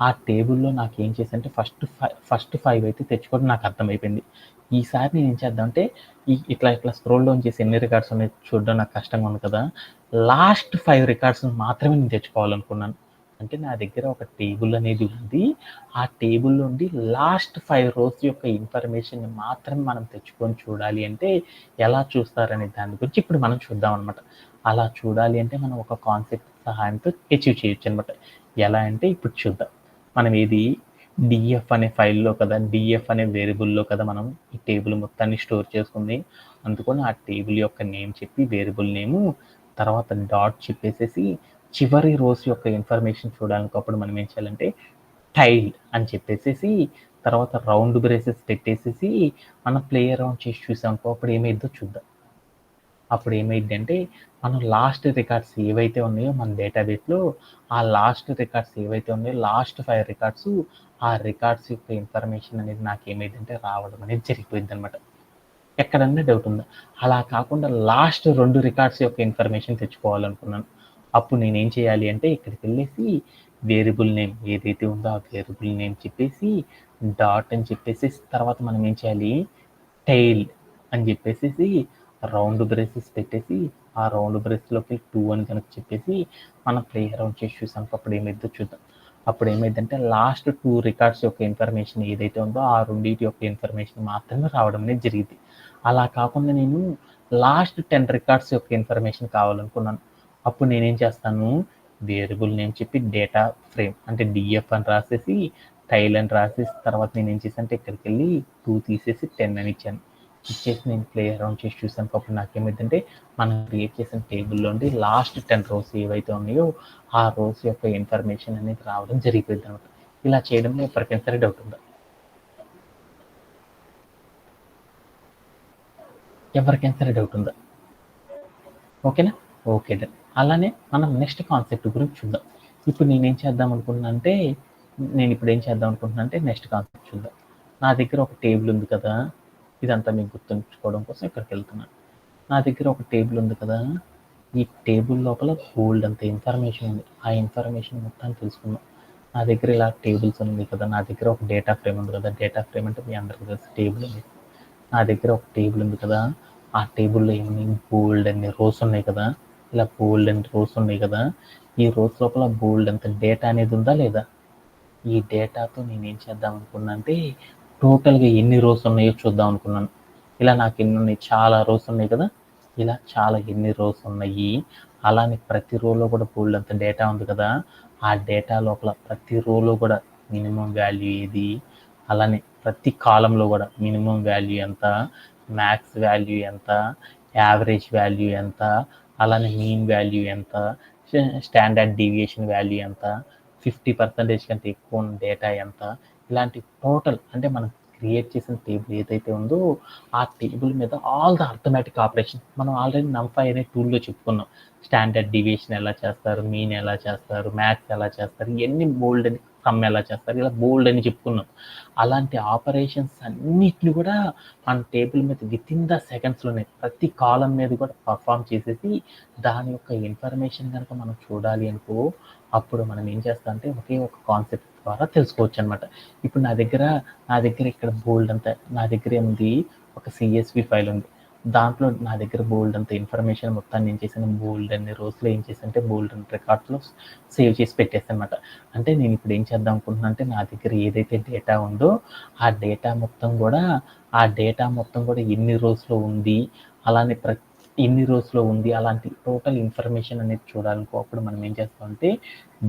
ఆ టేబుల్లో నాకు ఏం చేసి అంటే ఫస్ట్ 5 అయితే తెచ్చుకోవడం నాకు అర్థమైపోయింది. ఈసారి నేను ఏం చేద్దామంటే ఇట్లా స్క్రోల్ డౌన్ చేసి ఎన్ని రికార్డ్స్ ఉన్నాయి చూడడం నాకు కష్టంగా ఉంది కదా, లాస్ట్ 5 రికార్డ్స్ మాత్రమే నేను తెచ్చుకోవాలనుకున్నాను. అంటే నా దగ్గర ఒక టేబుల్ అనేది ఉంది, ఆ టేబుల్ నుండి లాస్ట్ 5 రోస్ యొక్క ఇన్ఫర్మేషన్ మాత్రమే మనం తెచ్చుకొని చూడాలి అంటే ఎలా చూస్తారనే దాని గురించి ఇప్పుడు మనం చూద్దాం అనమాట. అలా చూడాలి అంటే మనం ఒక కాన్సెప్ట్ సహాయంతో అచీవ్ చేయొచ్చు అనమాట. ఎలా అంటే ఇప్పుడు చూద్దాం. మనం ఏది డిఎఫ్ అనే ఫైల్లో కదా, డిఎఫ్ అనే వేరియబుల్లో కదా మనం ఈ టేబుల్ మొత్తాన్ని స్టోర్ చేసుకుంది. అందుకని ఆ టేబుల్ యొక్క నేమ్ చెప్పి వేరియబుల్ నేము తర్వాత డాట్ చెప్పేసి చివరి రోస్ యొక్క ఇన్ఫర్మేషన్ చూడాలనుకోప్పుడు మనం ఏం చేయాలంటే టైల్ అని చెప్పేసి తర్వాత రౌండ్ బ్రేసెస్ పెట్టేసి మనం ప్లే అరౌండ్ చేసి చూసాం. అప్పుడు ఏమైందో చూద్దాం. అప్పుడు ఏమైందంటే మనం లాస్ట్ రికార్డ్స్ ఏవైతే ఉన్నాయో మన డేటాబేస్లో, ఆ లాస్ట్ రికార్డ్స్ ఏవైతే ఉన్నాయో లాస్ట్ 5 రికార్డ్స్, ఆ రికార్డ్స్ యొక్క ఇన్ఫర్మేషన్ అనేది నాకు ఏమైందంటే రావడం అనేది జరిగిపోయింది అనమాట. ఎక్కడన్నా డౌట్ ఉందా? అలా కాకుండా లాస్ట్ 2 రికార్డ్స్ యొక్క ఇన్ఫర్మేషన్ తెచ్చుకోవాలనుకున్నాను. అప్పుడు నేనేం చేయాలి అంటే ఇక్కడికి వెళ్ళేసి వేరియబుల్ నేమ్ ఏదైతే ఉందో ఆ వేరియబుల్ నేమ్ చెప్పేసి డాట్ అని చెప్పేసి తర్వాత మనం ఏం చేయాలి, టైల్ అని చెప్పేసి రౌండ్ బ్రేసెస్ పెట్టేసి ఆ రౌండ్ బ్రేస్లోకి 2 అని కనుక చెప్పేసి మనం ప్లే అరౌండ్ చేసి చూసాం. అప్పుడు ఏమైందో చూద్దాం. అప్పుడు ఏమైందంటే లాస్ట్ 2 రికార్డ్స్ యొక్క ఇన్ఫర్మేషన్ ఏదైతే ఉందో ఆ రెండింటి యొక్క ఇన్ఫర్మేషన్ మాత్రమే రావడం అనేది జరిగింది. అలా కాకుండా నేను లాస్ట్ 10 రికార్డ్స్ యొక్క ఇన్ఫర్మేషన్ కావాలనుకున్నాను. అప్పుడు నేనేం చేస్తాను, వేరియబుల్ నేమ్ చెప్పి డేటా ఫ్రేమ్ అంటే డిఎఫ్ అని రాసేసి టైల్ అని రాసేసి తర్వాత నేను ఏం చేశాను అంటే ఇక్కడికి వెళ్ళి 2 తీసేసి 10 అని ఇచ్చాను. ఇచ్చేసి నేను ప్లే అరౌండ్ చేసి చూసాను. అప్పుడు నాకేమైందంటే మనం క్రియేట్ చేసిన టేబుల్లో ఉండి లాస్ట్ 10 రోస్ ఏవైతే ఉన్నాయో ఆ రోస్ యొక్క ఇన్ఫర్మేషన్ అనేది రావడం జరిగిపోయింది అనమాట. ఇలా చేయడంలో ఎవరికైనా సరే డౌట్ ఉందా? ఎవరికైనా సరే డౌట్ ఉందా? ఓకేనా? Okay done. అలానే మనం నెక్స్ట్ కాన్సెప్ట్ గురించి చూద్దాం. ఇప్పుడు నేనేం చేద్దాం అనుకుంటున్నా అంటే నెక్స్ట్ కాన్సెప్ట్ చూద్దాం. నా దగ్గర ఒక టేబుల్ ఉంది కదా, ఇదంతా మీకు గుర్తుంచుకోవడం కోసం ఇక్కడికి వెళ్తున్నాను. నా దగ్గర ఒక టేబుల్ ఉంది కదా, ఈ టేబుల్ లోపల బోల్డ్ అంత ఇన్ఫర్మేషన్ ఉంది. ఆ ఇన్ఫర్మేషన్ మొత్తాన్ని తెలుసుకుందాం. నా దగ్గర ఇలా టేబుల్స్ ఉంది కదా, నా దగ్గర ఒక డేటా ఫ్రేమ్ ఉంది కదా, డేటా ఫ్రేమ్ అంటే మీ అందరికీ తెలుసు టేబుల్ ఉంది. నా దగ్గర ఒక టేబుల్ ఉంది కదా, ఆ టేబుల్లో ఏమన్నా బోల్డ్ అన్ని రోస్ ఉన్నాయి కదా, ఇలా బోల్డ్ అన్ని రోస్ ఉన్నాయి కదా, ఈ రోస్ లోపల బోల్డ్ అంత డేటా అనేది ఉందా లేదా? ఈ డేటాతో నేను ఏం చేద్దాం అనుకున్నా అంటే టోటల్గా ఎన్ని రోస్ ఉన్నాయో చూద్దాం అనుకున్నాను. ఇలా నాకు ఎన్ని ఉన్నాయి, చాలా రోస్ ఉన్నాయి కదా, ఇలా చాలా ఎన్ని రోస్ ఉన్నాయి, అలానే ప్రతి రోలో కూడా బోల్డ్ అంత డేటా ఉంది కదా, ఆ డేటా లోపల ప్రతి రోలో కూడా మినిమం వాల్యూ ఏది, అలానే ప్రతి కాలంలో కూడా మినిమం వాల్యూ ఎంత, మ్యాక్స్ వాల్యూ ఎంత, యావరేజ్ వాల్యూ ఎంత, అలానే మీన్ వాల్యూ ఎంత, స్టాండర్డ్ డీవియేషన్ వాల్యూ ఎంత, 50% కంటే ఎక్కువ ఉన్న డేటా ఎంత, ఇలాంటి టోటల్ అంటే మనం క్రియేట్ చేసిన టేబుల్ ఏదైతే ఉందో ఆ టేబుల్ మీద ఆల్ ద అర్థమెటిక్ ఆపరేషన్ మనం ఆల్రెడీ NumPy అనే టూల్లో చెప్పుకున్నాం. స్టాండర్డ్ డీవియేషన్ ఎలా చేస్తారు, మీన్ ఎలా చేస్తారు, మ్యాథ్స్ ఎలా చేస్తారు, ఇవన్నీ బోల్డ్ అని, సమ్ ఎలా చేస్తారు, ఇలా బోల్డ్ అని చెప్పుకున్నాం. అలాంటి ఆపరేషన్స్ అన్నిటిని కూడా మన టేబుల్ మీద వితిన్ ద సెకండ్స్లోనే ప్రతి కాలం మీద కూడా పర్ఫామ్ చేసేసి దాని యొక్క ఇన్ఫర్మేషన్ కనుక మనం చూడాలి అనుకో అప్పుడు మనం ఏం చేస్తాం అంటే ఒకే ఒక కాన్సెప్ట్ ద్వారా తెలుసుకోవచ్చు అనమాట. ఇప్పుడు నా దగ్గర ఇక్కడ బోల్డ్ అంతా నా దగ్గర ఏముంది, ఒక CSV ఫైల్ ఉంది. దాంట్లో నా దగ్గర బోల్డ్ అంత ఇన్ఫర్మేషన్ మొత్తాన్ని ఏం చేశాను, బోల్డ్ అన్ని రోజులు ఏం చేశాను అంటే బోల్డ్ అన్ని రికార్డ్స్లో సేవ్ చేసి పెట్టేస్తాను అనమాట. అంటే నేను ఇప్పుడు ఏం చేద్దాం అనుకుంటున్నా అంటే నా దగ్గర ఏదైతే డేటా ఉందో ఆ డేటా మొత్తం కూడా ఎన్ని రోజులో ఉంది, అలానే ఎన్ని రోజులో ఉంది, అలాంటి టోటల్ ఇన్ఫర్మేషన్ అనేది చూడాలనుకో అప్పుడు మనం ఏం చేస్తామంటే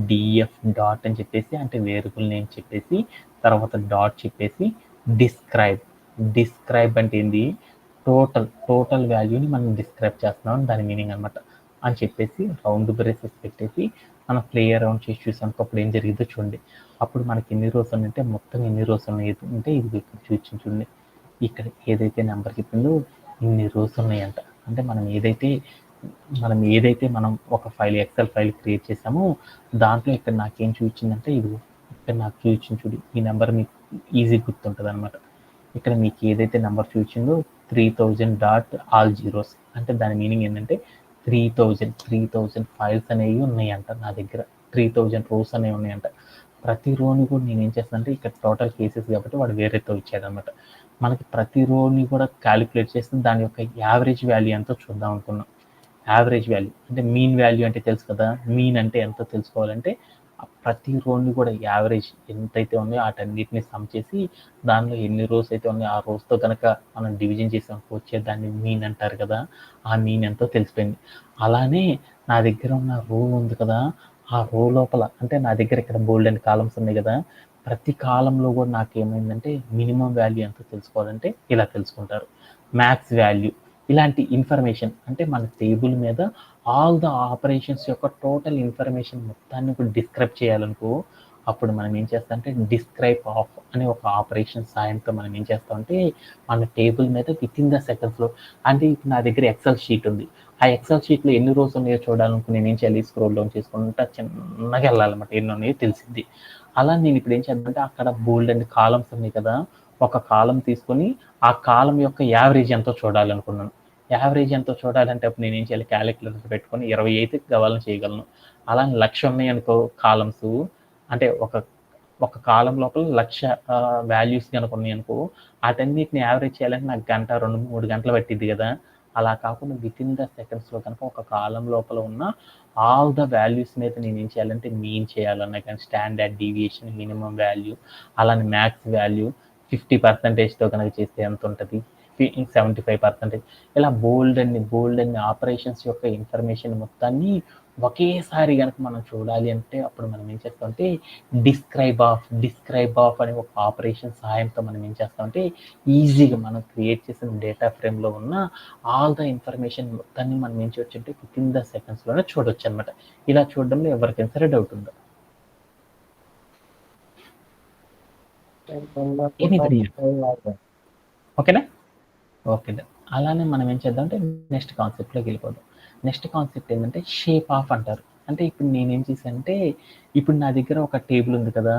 డిఎఫ్ డాట్ అని చెప్పేసి అంటే వేరియబుల్ నేమ్ చెప్పేసి తర్వాత డాట్ చెప్పేసి డిస్క్రైబ్ అంటే ఏంది, టోటల్ వాల్యూని మనం డిస్క్రైబ్ చేస్తున్నాం దాని మీనింగ్ అనమాట అని చెప్పేసి రౌండ్ బ్రేసెస్ పెట్టేసి మనం ప్లే అరౌండ్ చేసి చూసాం. అప్పుడు ఏం జరిగిందో చూడండి. అప్పుడు మనకి ఎన్ని రోస్ ఉన్నాయంటే మొత్తం ఎన్ని రోస్ ఉన్నాయి అంటే ఇది చూడండి, ఇక్కడ ఏదైతే నెంబర్ చెప్పిందో ఇన్ని రోస్ ఉన్నాయంట. అంటే మనం ఒక ఫైల్ ఎక్సెల్ ఫైల్ క్రియేట్ చేసామో దాంట్లో ఇక్కడ నాకేం చూపించిందంటే ఇది ఇక్కడ నాకు చూపించింది చూడు, ఈ నెంబర్ మీకు ఈజీ గుర్తుంటుంది అనమాట. ఇక్కడ మీకు ఏదైతే నెంబర్ చూపించిందో 3000 డాట్ ఆల్ జీరోస్ అంటే దాని మీనింగ్ ఏంటంటే 3000 ఫైల్స్ అనేవి ఉన్నాయంట నా దగ్గర, 3000 రోస్ అనేవి ఉన్నాయంట. ప్రతి రోని కూడా నేను ఏం చేస్తాను అంటే ఇక్కడ టోటల్ కేసెస్ కాబట్టి వాడు వేరేతో ఇచ్చాడనమాట. మనకి ప్రతి రోని కూడా క్యాలిక్యులేట్ చేస్తే దాని యొక్క యావరేజ్ వాల్యూ ఎంతో చూద్దాం అనుకున్నాం. యావరేజ్ వాల్యూ అంటే మీన్ వాల్యూ అంటే తెలుసు కదా, మీన్ అంటే ఎంతో తెలుసుకోవాలంటే ప్రతి రోని కూడా యావరేజ్ ఎంతైతే ఉన్నాయో వాటన్నిటిని సమ్ చేసి దానిలో ఎన్ని రోస్ అయితే ఉన్నాయో ఆ రోస్తో కనుక మనం డివిజన్ చేసాం వచ్చే దాన్ని మీన్ అంటారు కదా, ఆ మీన్ ఎంతో తెలిసిపోయింది. అలానే నా దగ్గర ఉన్న రో ఉంది కదా, ఆ రో లోపల అంటే నా దగ్గర ఇక్కడ బోల్డ్ అండ్ కాలమ్స్ ఉన్నాయి కదా, ప్రతి కాలంలో కూడా నాకు ఏమైందంటే మినిమం వాల్యూ ఎంతో తెలుసుకోవాలంటే ఇలా తెలుసుకుంటారు. మ్యాక్స్ వాల్యూ ఇలాంటి ఇన్ఫర్మేషన్ అంటే మన టేబుల్ మీద ఆల్ ద ఆపరేషన్స్ యొక్క టోటల్ ఇన్ఫర్మేషన్ మొత్తాన్ని కూడా డిస్క్రైబ్ చేయాలనుకో అప్పుడు మనం ఏం చేస్తామంటే డిస్క్రైబ్ ఆఫ్ అనే ఒక ఆపరేషన్ సాయంతో మనం ఏం చేస్తామంటే మన టేబుల్ మీద విత్ ఇన్ ద సెకండ్స్లో, అంటే ఇప్పుడు నా దగ్గర ఎక్సెల్ షీట్ ఉంది, ఆ ఎక్సెల్ షీట్లో ఎన్ని రోజు ఉన్నాయో చూడాలనుకుని నేను ఏం చేయాలి, స్క్రోల్ డౌన్ చేసుకుంటా చిన్నగా వెళ్ళాలన్నమాట, ఎన్ని ఉన్నాయో తెలిసింది. అలా నేను ఇప్పుడు ఏం చేద్దామంటే అక్కడ బోల్డ్ అండ్ కాలమ్స్ ఉన్నాయి కదా, ఒక కాలం తీసుకొని ఆ కాలం యొక్క యావరేజ్ ఎంతో చూడాలనుకున్నాను. యావరేజ్ ఎంతో చూడాలంటే అప్పుడు నేను ఏం చేయాలి, క్యాలిక్యులేటర్ పెట్టుకొని 20 అయితే కావాలని చేయగలను. అలా 1,00,000 ఉన్నాయి అనుకో కాలమ్స్, అంటే ఒక కాలం లోపల 1,00,000 వాల్యూస్ కనుక ఉన్నాయి అనుకో, వాటన్నిటిని యావరేజ్ చేయాలంటే నాకు గంట 2-3 గంటలు పట్టిద్ది కదా. అలా కాకుండా విత్ ఇన్ ద సెకండ్స్లో కనుక ఒక కాలం లోపల ఉన్న ఆల్ ద వాల్యూస్ మీద నేను ఏం చేయాలంటే మీన్ చేయాలన్నా కానీ స్టాండర్డ్ డీవియేషన్, మినిమం వాల్యూ, అలానే మ్యాక్స్ వాల్యూ 50%తో కనుక చేస్తే ఎంత ఉంటుంది, 75%, ఇలా బోల్డ్ అన్ని ఆపరేషన్స్ యొక్క ఇన్ఫర్మేషన్ మొత్తాన్ని ఒకేసారి కనుక మనం చూడాలి అంటే అప్పుడు మనం ఏం చేస్తామంటే డిస్క్రైబ్ ఆఫ్ అనే ఒక ఆపరేషన్ సహాయంతో మనం ఏం చేస్తామంటే ఈజీగా మనం క్రియేట్ చేసిన డేటా ఫ్రేమ్లో ఉన్న ఆల్ ద ఇన్ఫర్మేషన్ మొత్తాన్ని మనం ఏం చేయొచ్చు అంటే విత్ ఇన్ ద సెకండ్స్లోనే చూడొచ్చు అనమాట. ఇలా చూడడంలో ఎవరికైనా సరే డౌట్ ఉందా? ఓకేనా? ఓకే. అలానే మనం ఏం చేద్దామంటే నెక్స్ట్ కాన్సెప్ట్లోకి వెళ్ళిపోదాం. నెక్స్ట్ కాన్సెప్ట్ ఏంటంటే షేప్ ఆఫ్ అంటారు. అంటే ఇప్పుడు నేనేం చేశానంటే ఇప్పుడు నా దగ్గర ఒక టేబుల్ ఉంది కదా,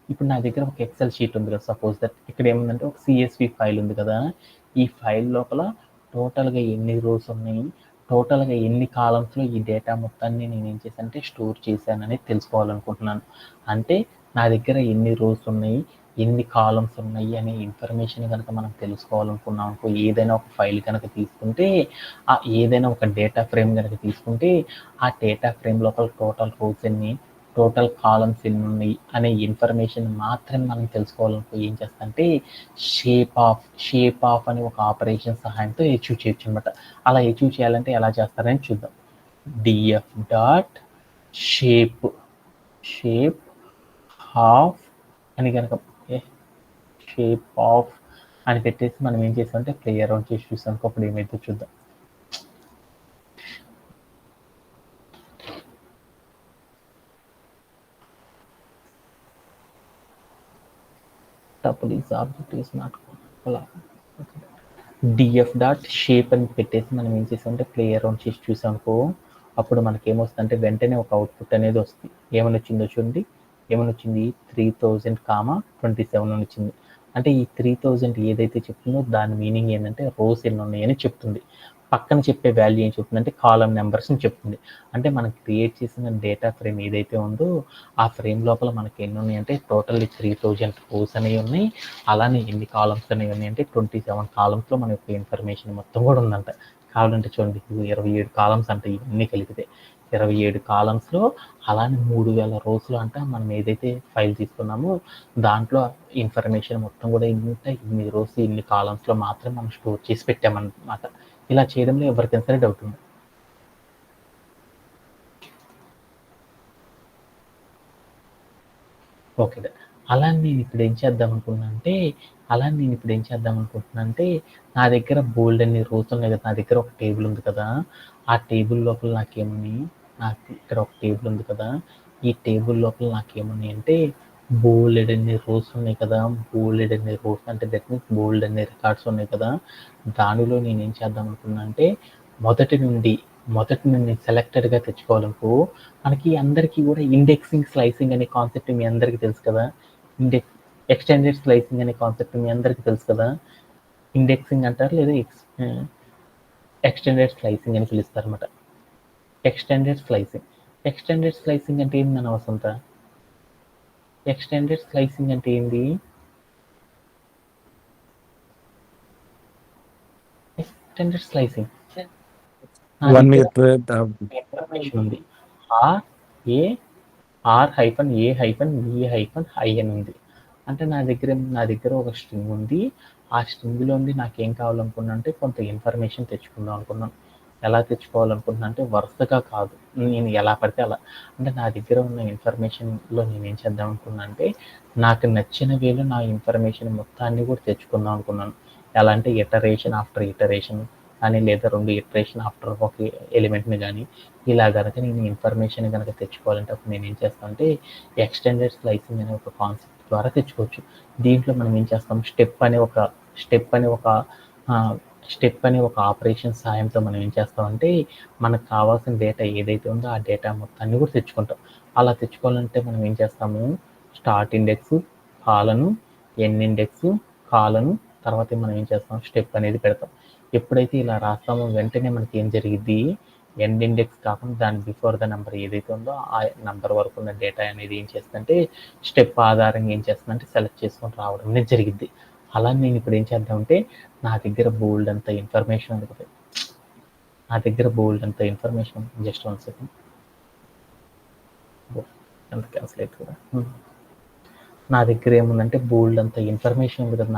ఇప్పుడు నా దగ్గర ఒక ఎక్సెల్ షీట్ ఉంది కదా, సపోజ్ దట్ ఇక్కడ ఏముందంటే ఒక CSV ఫైల్ ఉంది కదా, ఈ ఫైల్ లోపల టోటల్గా ఎన్ని రోస్ ఉన్నాయి, టోటల్గా ఎన్ని కాలమ్స్లో ఈ డేటా మొత్తాన్ని నేను ఏం చేశానంటే స్టోర్ చేశానని తెలుసుకోవాలనుకుంటున్నాను. అంటే నా దగ్గర ఎన్ని రోస్ ఉన్నాయి, ఎన్ని కాలమ్స్ ఉన్నాయి అనే ఇన్ఫర్మేషన్ కనుక మనం తెలుసుకోవాలనుకున్నాం అనుకో, ఏదైనా ఒక ఫైల్ కనుక తీసుకుంటే, ఏదైనా ఒక డేటా ఫ్రేమ్ కనుక తీసుకుంటే ఆ డేటా ఫ్రేమ్ లోపల టోటల్ రోస్ ఎన్ని, టోటల్ కాలమ్స్ ఎన్ని ఉన్నాయి అనే ఇన్ఫర్మేషన్ మాత్రమే మనం తెలుసుకోవాలనుకో ఏం చేస్తామంటే షేప్ ఆఫ్ అనే ఒక ఆపరేషన్ సహాయంతో అచీవ్ చేయొచ్చు అనమాట. అలా అచీవ్ చేయాలంటే ఎలా చేస్తారని చూద్దాం. df డాట్ షేప్ ఆఫ్ అని కనుక షేప్ ఆఫ్ అని పెట్టేసి మనం ఏం చేస్తామంటే ప్లే అరౌండ్ చేసి చూసాం, అప్పుడు ఏమైతే చూద్దాం. df డాట్ షేప్ అని పెట్టేసి మనం ఏం చేసామంటే ప్లే అరౌండ్ చేసి చూసామనుకో, అప్పుడు మనకి ఏమొస్తుందంటే వెంటనే ఒక అవుట్పుట్ అనేది వస్తుంది. ఏమని వచ్చిందో చూడండి, ఏమని వచ్చింది, 3000,27 అని వచ్చింది. అంటే ఈ 3000 ఏదైతే చెప్తుందో దాని మీనింగ్ ఏంటంటే రోస్ ఎన్ని ఉన్నాయని చెప్తుంది. పక్కన చెప్పే వాల్యూ ఏం చెప్తుందంటే కాలం నెంబర్స్ని చెప్తుంది. అంటే మనం క్రియేట్ చేసిన డేటా ఫ్రేమ్ ఏదైతే ఉందో ఆ ఫ్రేమ్ లోపల మనకి ఎన్ని ఉన్నాయంటే టోటల్లీ 3000 రోస్ అనేవి ఉన్నాయి. అలానే ఎన్ని కాలమ్స్ అనేవి ఉన్నాయి అంటే 27 కాలమ్స్లో మన యొక్క ఇన్ఫర్మేషన్ మొత్తం కూడా ఉందంట. కావాలంటే చూడండి, 27 కాలమ్స్ అంటే ఇవన్నీ కలిపితే 27 కాలమ్స్లో, అలానే 3000 రోస్లో అంట మనం ఏదైతే ఫైల్ తీసుకున్నామో దాంట్లో ఇన్ఫర్మేషన్ మొత్తం కూడా ఇన్ని రోస్ ఇన్ని కాలమ్స్లో మాత్రం మనం స్టోర్ చేసి పెట్టామన్నమాట. ఇలా చేయడంలో ఎవరికైనా సరే డౌట్ ఉంది? ఓకే. అలా నేను ఇప్పుడు ఏం చేద్దాం అనుకుంటున్నా అంటే నా దగ్గర బోల్డ్ అన్ని రోస్ ఉన్నాయి కదా, నా దగ్గర ఒక టేబుల్ ఉంది కదా, ఆ టేబుల్ లోపల నాకేమున్నాయి, నాకు ఇక్కడ ఒక టేబుల్ ఉంది కదా, ఈ టేబుల్ లోపల నాకేమున్నాయి అంటే బోల్డ్ అన్ని రోస్ ఉన్నాయి కదా, బోల్డ్ అన్ని రోస్ అంటే దట్ మీన్స్ బోల్డ్ అన్ని రికార్డ్స్ ఉన్నాయి కదా. దానిలో నేను ఏం చేద్దాం అనుకున్నా అంటే మొదటి నుండి సెలెక్టెడ్గా తెచ్చుకోవాలనుకో, మనకి అందరికీ కూడా ఇండెక్సింగ్ స్లైసింగ్ అనే కాన్సెప్ట్ మీ అందరికీ తెలుసు కదా. ఎక్స్టెండెడ్ స్లైసింగ్ అనే కాన్సెప్ట్ మీ అందరికీ తెలుసు కదా. ఇండెక్సింగ్ అంటారు లేదా ఎక్స్టెండెడ్ స్లైసింగ్ అని పిలుస్తారు అనమాట. ఎక్స్టెండెడ్ స్లైసింగ్ అంటే ఏంది మన వసంత? ఎక్స్టెండెడ్ స్లైసింగ్ అంటే ఏంది? ఎక్స్టెండెడ్ స్లైసింగ్ ఇన్ఫర్మేషన్ ఉంది, R-A-R-A-V-I అని అంటే నా దగ్గర ఒక స్ట్రింగ్ ఉంది. ఆ స్ట్రింగ్లో నాకేం కావాలనుకున్నా అంటే కొంత ఇన్ఫర్మేషన్ తెచ్చుకుందాం అనుకున్నాను. ఎలా తెచ్చుకోవాలనుకుంటున్నా అంటే వరుసగా కాదు, నేను ఎలా పడితే అలా. అంటే నా దగ్గర ఉన్న ఇన్ఫర్మేషన్లో నేను ఏం చేద్దాం అనుకున్నా అంటే నాకు నచ్చిన వేలో నా ఇన్ఫర్మేషన్ మొత్తాన్ని కూడా తెచ్చుకుందాం అనుకున్నాను. ఎలా అంటే ఇటరేషన్ ఆఫ్టర్ ఇటరేషన్ కానీ లేదా 2 ఇటరేషన్ ఆఫ్టర్ ఒక ఎలిమెంట్ని కానీ ఇలా కనుక నేను ఇన్ఫర్మేషన్ కనుక తెచ్చుకోవాలంటే అప్పుడు నేను ఏం చేస్తాను అంటే ఎక్స్టెండెడ్ స్లైసింగ్ అనే ఒక కాన్సెప్ట్ ద్వారా తెచ్చుకోవచ్చు. దీంట్లో మనం ఏం చేస్తాం స్టెప్ అనే ఒక ఆపరేషన్ సాయంతో మనం ఏం చేస్తామంటే మనకు కావాల్సిన డేటా ఏదైతే ఉందో ఆ డేటా మొత్తాన్ని కూడా తెచ్చుకుంటాం. అలా తెచ్చుకోవాలంటే మనం ఏం చేస్తాము స్టార్ట్ ఇండెక్స్ కాలను, ఎన్ ఇండెక్స్ కాలను, తర్వాత మనం ఏం చేస్తాం స్టెప్ అనేది పెడతాం. ఎప్పుడైతే ఇలా రాస్తామో వెంటనే మనకి ఏం జరిగిద్ది ఎండ్ ఇండెక్స్ కాకుండా దాని బిఫోర్ ద నెంబర్ ఏదైతే ఉందో ఆ నెంబర్ వరకు ఉన్న డేటా అనేది ఏం చేస్తుందంటే స్టెప్ ఆధారంగా ఏం చేస్తుందంటే సెలెక్ట్ చేసుకొని రావడం అనేది జరిగిద్ది. అలా నేను ఇప్పుడు ఏం చేద్దామంటే నా దగ్గర బోల్డ్ అంత ఇన్ఫర్మేషన్ ఉంది కదా, జస్ట్ 1 సెకండ్ ఎంత క్యాన్సిల్ అయితే కూడా నా దగ్గర ఏముందంటే బోల్డ్ అంత ఇన్ఫర్మేషన్ ఉంది కదా,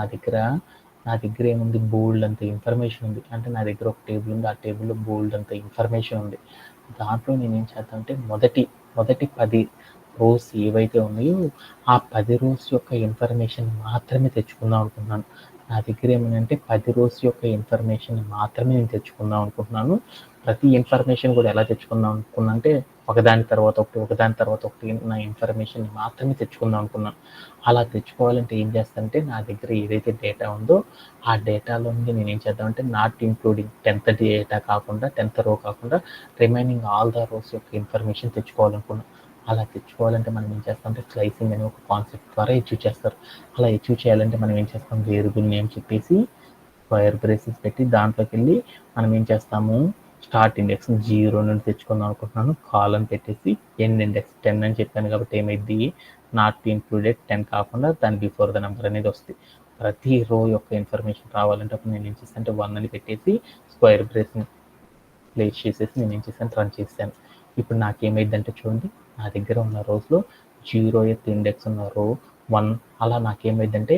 నా దగ్గర ఏముంది బోల్డ్ అంత ఇన్ఫర్మేషన్ ఉంది. అంటే నా దగ్గర ఒక టేబుల్ ఉంది, ఆ టేబుల్లో బోల్డ్ అంత ఇన్ఫర్మేషన్ ఉంది. దాంట్లో నేను ఏం చేద్దామంటే మొదటి 10 రోస్ ఏవైతే ఉన్నాయో ఆ 10 రోస్ యొక్క ఇన్ఫర్మేషన్ మాత్రమే తెచ్చుకుందాం అనుకుంటున్నాను. నా దగ్గర ఏమంటే 10 రోస్ యొక్క ఇన్ఫర్మేషన్ మాత్రమే నేను తెచ్చుకుందాం అనుకుంటున్నాను. ప్రతి ఇన్ఫర్మేషన్ కూడా ఎలా తెచ్చుకుందాం అనుకున్నా అంటే ఒకదాని తర్వాత ఒకటి నా ఇన్ఫర్మేషన్ మాత్రమే తెచ్చుకుందాం అనుకున్నాను. అలా తెచ్చుకోవాలంటే ఏం చేస్తానంటే నా దగ్గర ఏదైతే డేటా ఉందో ఆ డేటాలో నుండి నేను ఏం చేద్దామంటే నాట్ ఇంక్లూడింగ్ 10th డేటా కాకుండా 10th రో కాకుండా రిమైనింగ్ ఆల్ ద రోస్ యొక్క ఇన్ఫర్మేషన్ తెచ్చుకోవాలనుకున్నాను. అలా తెచ్చుకోవాలంటే మనం ఏం చేస్తామంటే స్లైసింగ్ అనే ఒక కాన్సెప్ట్ ద్వారా అచీవ్ చేస్తారు. అలా అచీవ్ చేయాలంటే మనం ఏం చేస్తాం వేరియబుల్ నేమ్ చెప్పేసి స్క్వేర్ బ్రేసెస్ పెట్టి దాంట్లోకి వెళ్ళి మనం ఏం చేస్తాము స్టార్ట్ ఇండెక్స్ 0 నుండి తెచ్చుకుందాం అనుకుంటున్నాను. కాలన్ పెట్టేసి ఎండ్ ఇండెక్స్ 10 అని చెప్పాను కాబట్టి ఏమైంది నాట్ ఇంక్లూడెడ్ 10 కాకుండా దాని బిఫోర్ ద నెంబర్ అనేది వస్తుంది. ప్రతి రో యొక్క ఇన్ఫర్మేషన్ రావాలంటే అప్పుడు నేను ఏం చేస్తానంటే 1 అని పెట్టేసి స్క్వేర్ బ్రేస్ని ప్లేస్ చేసేసి నేను ఏం చేశాను రన్ చేశాను. ఇప్పుడు నాకేమైందంటే చూడండి నా దగ్గర ఉన్న రోస్లో 0th ఇండెక్స్ ఉన్న రో 1 అలా నాకేమైందంటే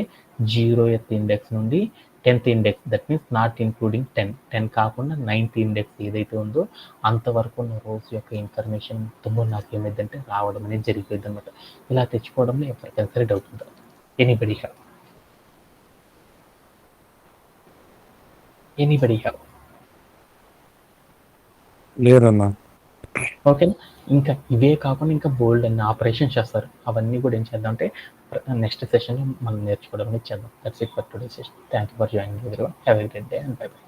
0th ఇండెక్స్ నుండి 10th index that means not including 10 కాకుండా 9th ఇండెక్స్ ఏదైతే ఉందో అంతవరకు ఉన్న రోస్ యొక్క ఇన్ఫర్మేషన్ మొత్తం నాకేమైందంటే రావడం అనేది జరిగిపోయింది అనమాట. ఇలా తెచ్చుకోవడంలో ఎవరికైనా సరే డౌట్ ఉందా? ఎనీబడి హ్యావ్ లేదన్నా. ఓకేనా. ఇంకా ఇవే కాకుండా ఇంకా బోల్డ్ అన్ని ఆపరేషన్ చేస్తారు. అవన్నీ కూడా ఏం చేద్దాం అంటే నెక్స్ట్ సెషన్లో మనం నేర్చుకోవడం అనేది చేద్దాం. That's it for today session. Thank you for joining everyone. Have a great day and by by.